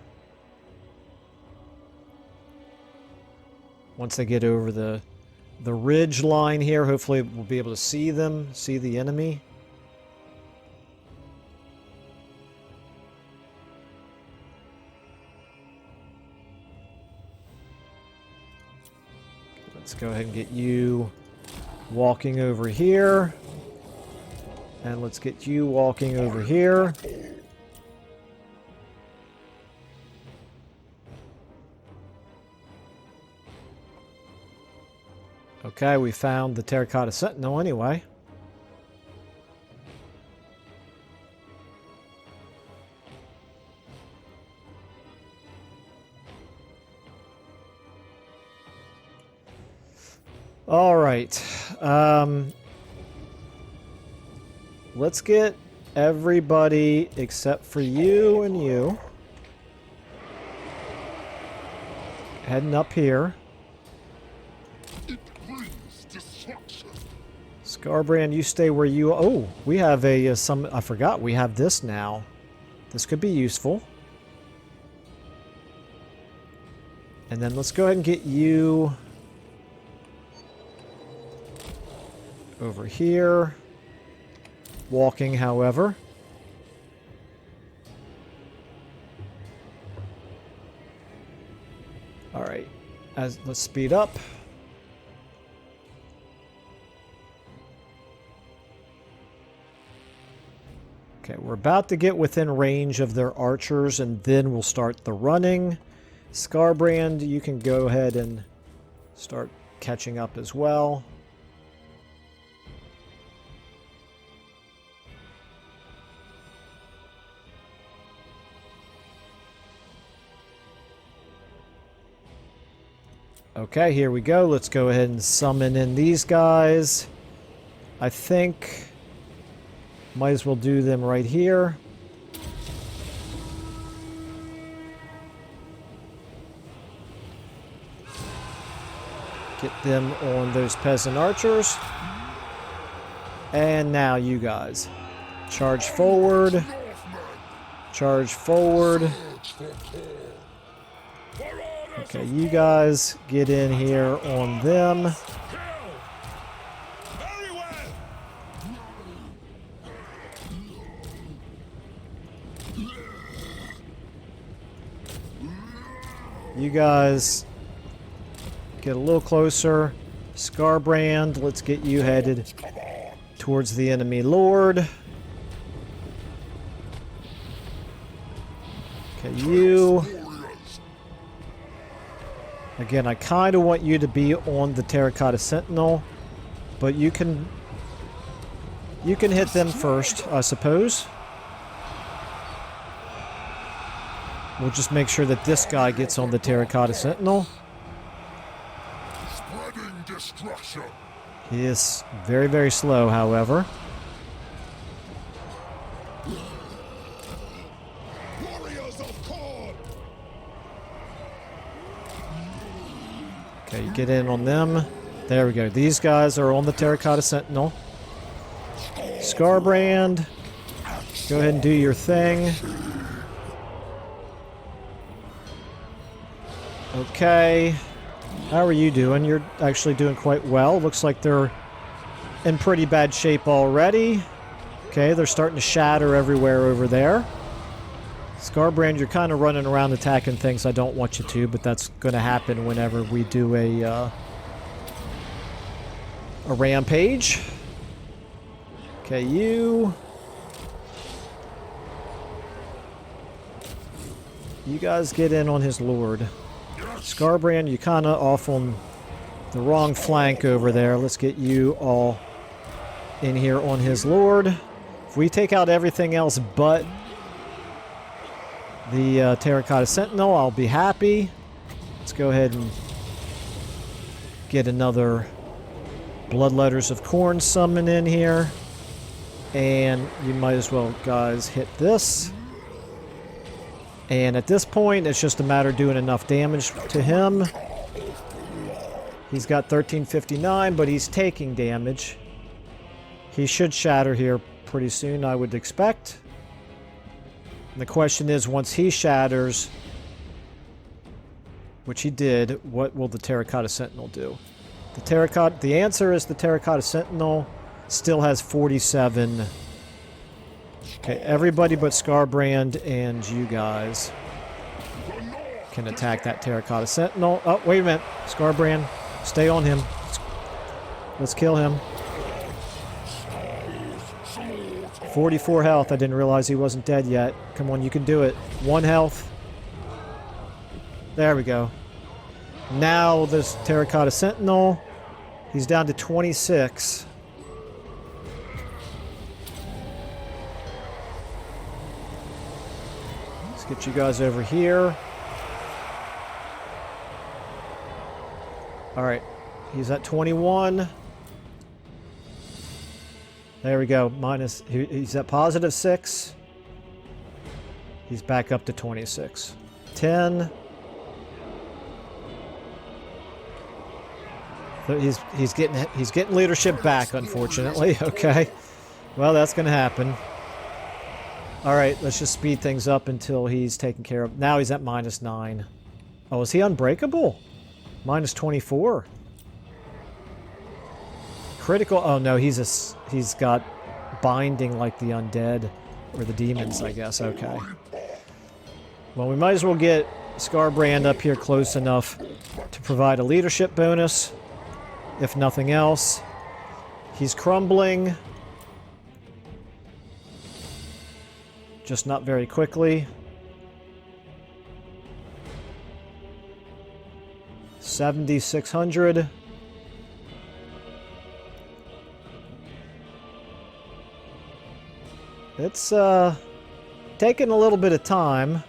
Once they get over the ridge line here, hopefully we'll be able to see them, see the enemy. Let's go ahead and get you walking over here. And let's get you walking over here. Okay, we found the Terracotta Sentinel anyway. All right. Let's get everybody except for you and you heading up here. Scarbrand, you stay where you... Oh, we have a... I forgot we have this now. This could be useful. And then let's go ahead and get you... over here. Walking, however. Alright. Let's speed up. Okay, we're about to get within range of their archers, and then we'll start the running. Scarbrand, you can go ahead and start catching up as well. Okay, here we go. Let's go ahead and summon in these guys. I think... might as well do them right here. Get them on those peasant archers. And now you guys. Charge forward. Charge forward. Okay, you guys get in here on them. You guys get a little closer. Scarbrand, let's get you headed towards the enemy lord. Okay, you... Again, I kind of want you to be on the Terracotta Sentinel, but you can hit them first, I suppose. We'll just make sure that this guy gets on the Terracotta Sentinel. Spreading destruction. He is very, very slow, however. Warriors of Khorne. Okay, you get in on them. There we go. These guys are on the Terracotta Sentinel. Scarbrand, go ahead and do your thing. Okay. How are you doing? You're actually doing quite well. Looks like they're in pretty bad shape already. Okay, they're starting to shatter everywhere over there. Scarbrand, you're kind of running around attacking things I don't want you to, but that's going to happen whenever we do a rampage. Okay, you guys get in on his lord. Scarbrand, you kind of off on the wrong flank over there. Let's get you all in here on his lord. If we take out everything else but the Terracotta Sentinel, I'll be happy. Let's go ahead and get another Bloodletters of Khorne summon in here. And you might as well, guys, hit this. And at this point, it's just a matter of doing enough damage to him. He's got 1359, but he's taking damage. He should shatter here pretty soon, I would expect. And the question is, once he shatters, which he did, what will the Terracotta Sentinel do? The answer is the Terracotta Sentinel still has 47. Okay, everybody but Scarbrand and you guys can attack that Terracotta Sentinel. Oh, wait a minute. Scarbrand, stay on him. Let's kill him. 44 health. I didn't realize he wasn't dead yet. Come on, you can do it. 1 health. There we go. Now this Terracotta Sentinel, he's down to 26. Let's get you guys over here. Alright, he's at 21. There we go. He's at positive 6. He's back up to 26. 10. So he's getting leadership back, unfortunately. Okay. Well, that's going to happen. All right, let's just speed things up until he's taken care of. Now he's at -9. Oh, is he unbreakable? -24. Critical. Oh no, he's got binding like the undead or the demons, I guess. Okay. Well, we might as well get Scarbrand up here close enough to provide a leadership bonus, if nothing else. He's crumbling, just not very quickly. 7,600. It's taking a little bit of time.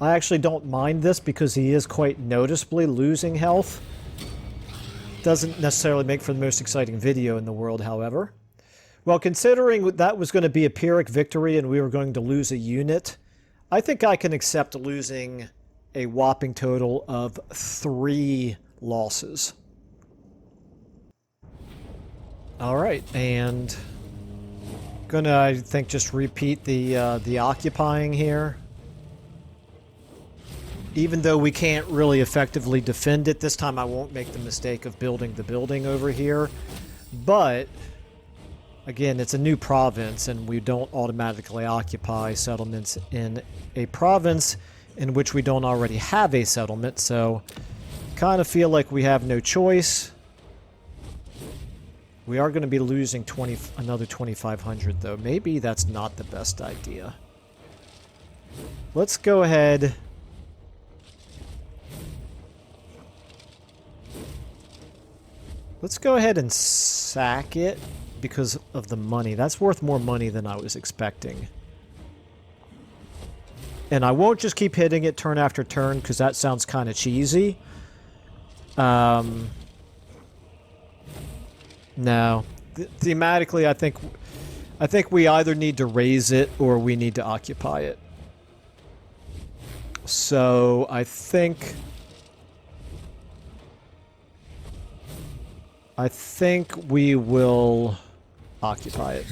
I actually don't mind this because he is quite noticeably losing health. Doesn't necessarily make for the most exciting video in the world, however. Well, considering that was going to be a Pyrrhic victory and we were going to lose a unit, I think I can accept losing a whopping total of 3 losses. Alright, and gonna, I think, just repeat the occupying here. Even though we can't really effectively defend it, this time I won't make the mistake of building the building over here. But, again, it's a new province, and we don't automatically occupy settlements in a province in which we don't already have a settlement, so kind of feel like we have no choice. We are going to be losing another 2,500, though. Maybe that's not the best idea. Let's go ahead. Let's go ahead and sack it because of the money. That's worth more money than I was expecting. And I won't just keep hitting it turn after turn because that sounds kind of cheesy. No. Thematically, I think we either need to raise it or we need to occupy it. So, I think we will occupy it.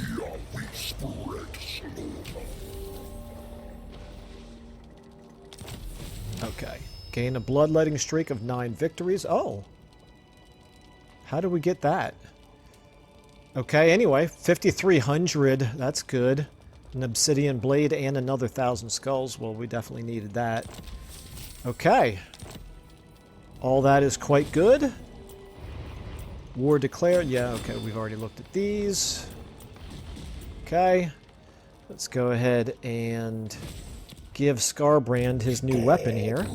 Okay. Gain a bloodletting streak of 9 victories. Oh. How do we get that? Okay, anyway, 5,300. That's good. An obsidian blade and another 1,000 skulls. Well, we definitely needed that. Okay. All that is quite good. War declared. Yeah, okay, we've already looked at these. Okay. Let's go ahead and give Scarbrand his new weapon here.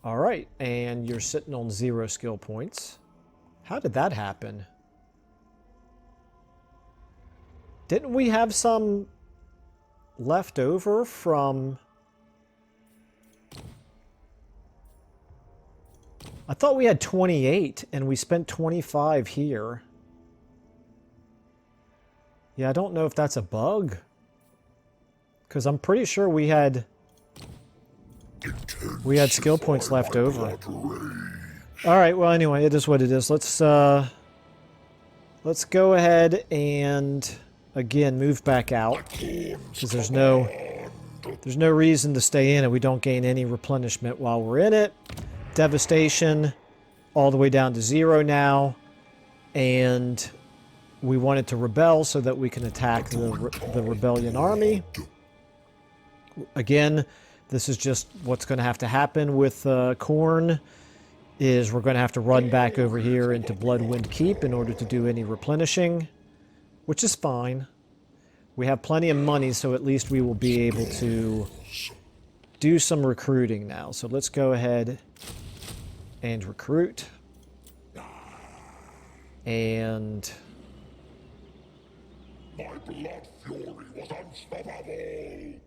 Alright, and you're sitting on 0 skill points. How did that happen? Didn't we have some left over from... I thought we had 28 and we spent 25 here. Yeah, I don't know if that's a bug. Because I'm pretty sure we had skill points left over. Alright, well anyway, it is what it is. Let's go ahead and again move back out. Because there's no reason to stay in it. We don't gain any replenishment while we're in it. Devastation all the way down to 0 now. And we wanted to rebel so that we can attack the rebellion army. Again, this is just what's going to have to happen with Khorne, is we're going to have to run back over here into Bloodwind Keep in order to do any replenishing, which is fine. We have plenty of money, so at least we will be able to do some recruiting now. So let's go ahead and recruit. And... My blood fury was unstoppable.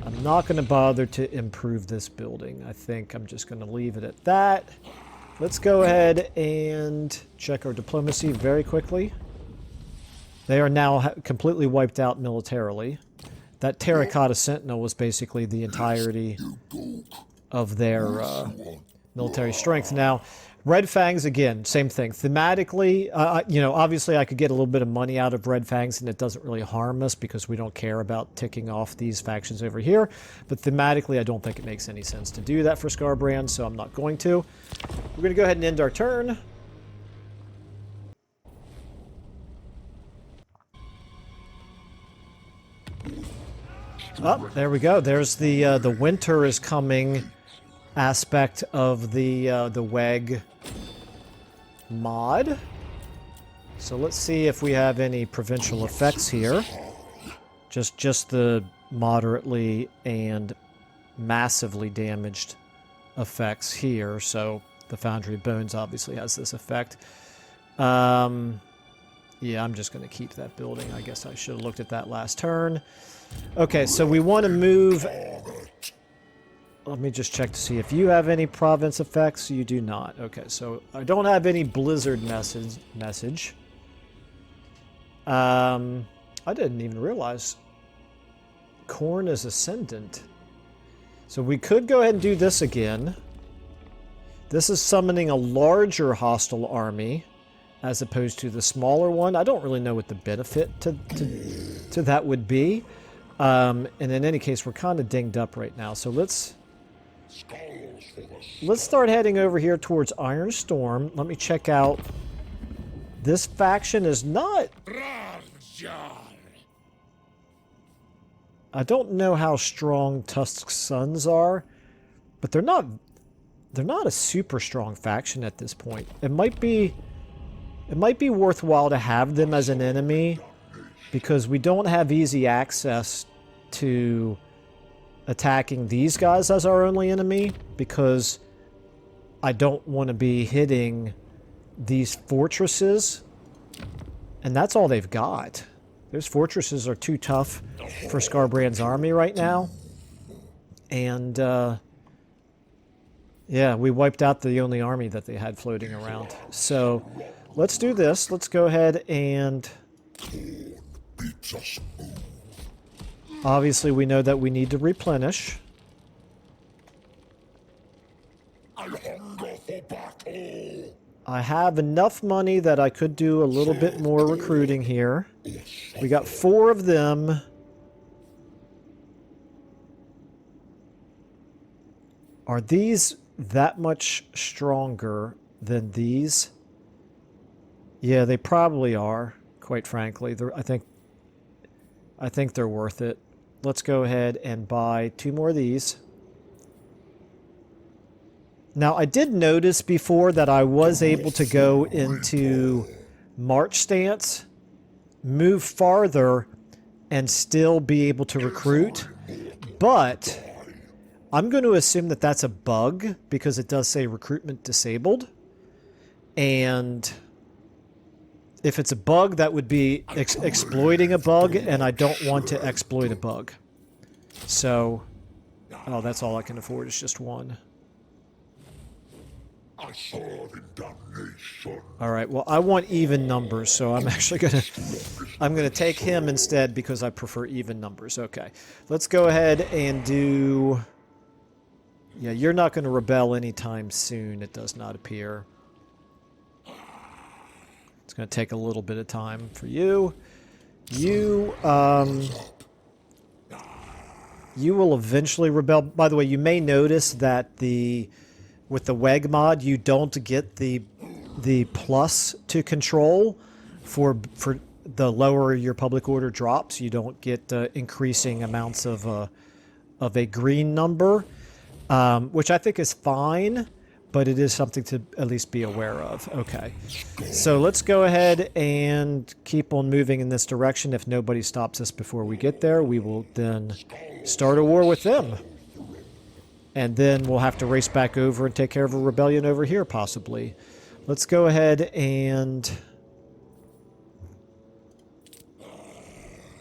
I'm not going to bother to improve this building. I think I'm just going to leave it at that. Let's go ahead and check our diplomacy very quickly. They are now completely wiped out militarily. That Terracotta Sentinel was basically the entirety of their military strength. Now, Red Fangs, again, same thing. Thematically, you know, obviously I could get a little bit of money out of Red Fangs and it doesn't really harm us because we don't care about ticking off these factions over here. But thematically, I don't think it makes any sense to do that for Scarbrand, so I'm not going to. We're going to go ahead and end our turn. Oh, there we go. There's the winter is coming aspect of the Wegh mod. So let's see if we have any provincial effects here. Just the moderately and massively damaged effects here. So the Foundry of Bones obviously has this effect. Yeah, I'm just going to keep that building. I guess I should have looked at that last turn. Okay, so we want to move... Let me just check to see if you have any province effects. You do not. Okay, so I don't have any blizzard message. I didn't even realize Khorne is ascendant. So we could go ahead and do this again. This is summoning a larger hostile army as opposed to the smaller one. I don't really know what the benefit to that would be. And in any case, we're kind of dinged up right now. So let's start heading over here towards Iron Storm. Let me check out. This faction is not... I don't know how strong Tusk's Sons are, but they're not a super strong faction at this point. It might be worthwhile to have them as an enemy because we don't have easy access to attacking these guys as our only enemy, because I don't want to be hitting these fortresses, and that's all they've got. Those fortresses are too tough for Scarbrand's army right now, and yeah, we wiped out the only army that they had floating around. So let's do this. Let's go ahead and... Obviously, we know that we need to replenish. I have enough money that I could do a little bit more recruiting here. We got 4 of them. Are these that much stronger than these. Yeah, they probably are, quite frankly. I think they're worth it. Let's go ahead and buy 2 more of these. Now, I did notice before that I was able to go into March stance, move farther, and still be able to recruit. But I'm going to assume that that's a bug because it does say recruitment disabled. And if it's a bug, that would be exploiting a bug, and I don't want to exploit a bug. So, oh, that's all I can afford is just 1. All right, well, I want even numbers, so I'm actually I'm gonna take him instead because I prefer even numbers. Okay, let's go ahead and do. Yeah, you're not going to rebel anytime soon. It does not appear. It's going to take a little bit of time for you. You will eventually rebel. By the way, you may notice that with the Wegh mod, you don't get the plus to control for the lower your public order drops. You don't get increasing amounts of a green number, which I think is fine. But it is something to at least be aware of. Okay. So let's go ahead and keep on moving in this direction. If nobody stops us before we get there, we will then start a war with them. And then we'll have to race back over and take care of a rebellion over here, possibly. Let's go ahead and...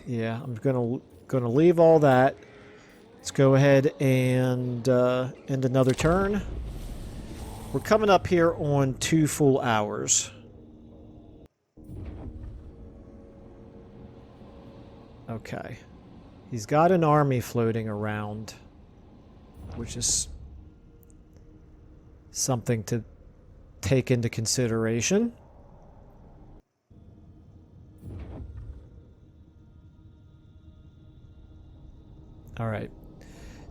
Yeah, I'm gonna leave all that. Let's go ahead and end another turn. We're coming up here on 2 full hours. Okay. He's got an army floating around, which is something to take into consideration. All right.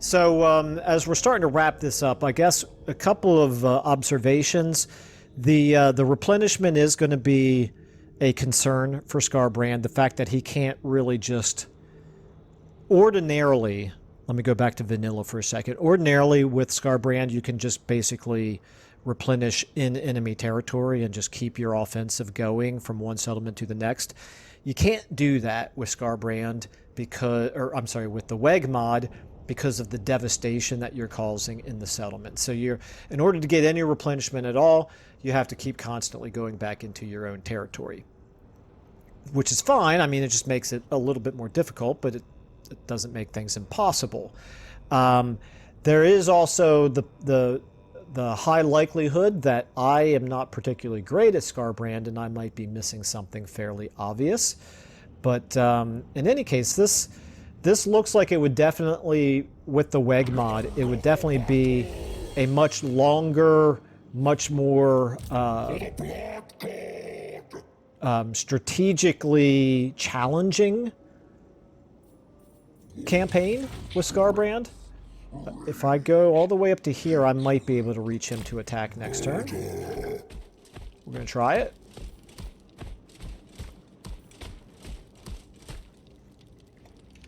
So, as we're starting to wrap this up, I guess a couple of observations. The replenishment is going to be a concern for Skarbrand. The fact that he can't really just ordinarily... Let me go back to vanilla for a second. Ordinarily, with Skarbrand, you can just basically replenish in enemy territory and just keep your offensive going from one settlement to the next. You can't do that with Skarbrand because... Or, I'm sorry, with the Wegh mod, because of the devastation that you're causing in the settlement. So in order to get any replenishment at all, you have to keep constantly going back into your own territory. Which is fine. I mean, it just makes it a little bit more difficult, but it doesn't make things impossible. There is also the high likelihood that I am not particularly great at Skarbrand, and I might be missing something fairly obvious. But in any case, this looks like it would definitely, with the Wegh mod, it would definitely be a much longer, much more strategically challenging campaign with Skarbrand. If I go all the way up to here, I might be able to reach him to attack next turn. We're going to try it.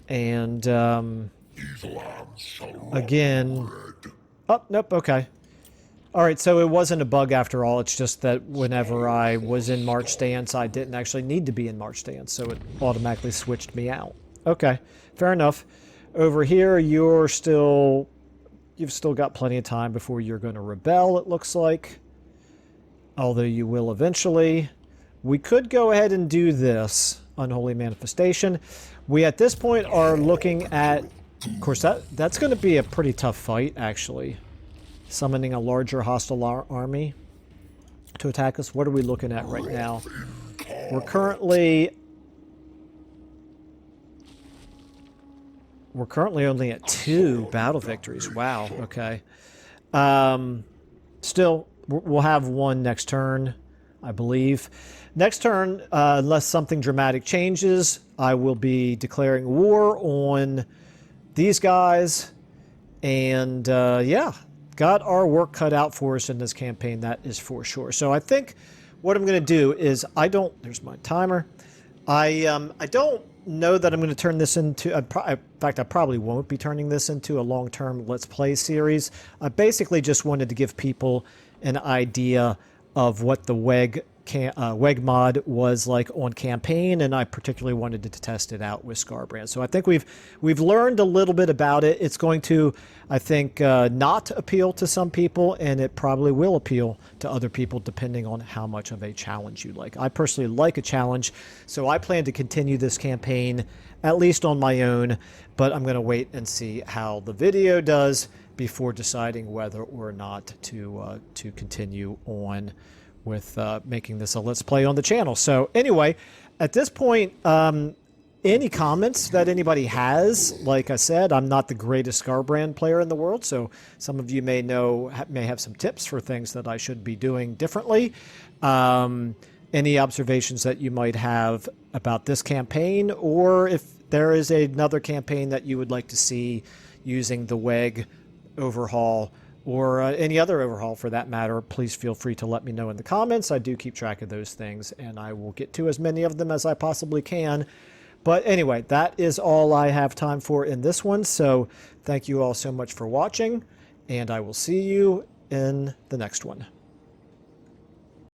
And, again... Oh, nope, okay. Alright, so it wasn't a bug after all. It's just that whenever I was in March stance, I didn't actually need to be in March stance, so it automatically switched me out. Okay, fair enough. Over here, you've still got plenty of time before you're going to rebel, it looks like. Although you will eventually. We could go ahead and do this Unholy Manifestation. We, at this point, are looking at... Of course, that's going to be a pretty tough fight, actually. Summoning a larger hostile army to attack us. What are we looking at right now? We're currently only at 2 battle victories. Wow, okay. Still, we'll have 1 next turn, I believe. Next turn, unless something dramatic changes, I will be declaring war on these guys. And, yeah, got our work cut out for us in this campaign, that is for sure. So I think what I'm going to do is there's my timer. I don't know that I'm going to turn this into, in fact, I probably won't be turning this into a long-term Let's Play series. I basically just wanted to give people an idea of what the Wegh mod was like on campaign, and I particularly wanted to test it out with Scarbrand. So I think we've learned a little bit about it. It's going to, I think, not appeal to some people, and it probably will appeal to other people depending on how much of a challenge you like. I personally like a challenge, so I plan to continue this campaign at least on my own, but I'm going to wait and see how the video does before deciding whether or not to continue on with making this a Let's Play on the channel. So anyway, at this point, any comments that anybody has, like I said, I'm not the greatest Scarbrand player in the world, so some of you may have some tips for things that I should be doing differently. Any observations that you might have about this campaign, or if there is another campaign that you would like to see using the Wegh overhaul, or any other overhaul for that matter, please feel free to let me know in the comments. I do keep track of those things, and I will get to as many of them as I possibly can. But anyway, that is all I have time for in this one, so thank you all so much for watching, and I will see you in the next one.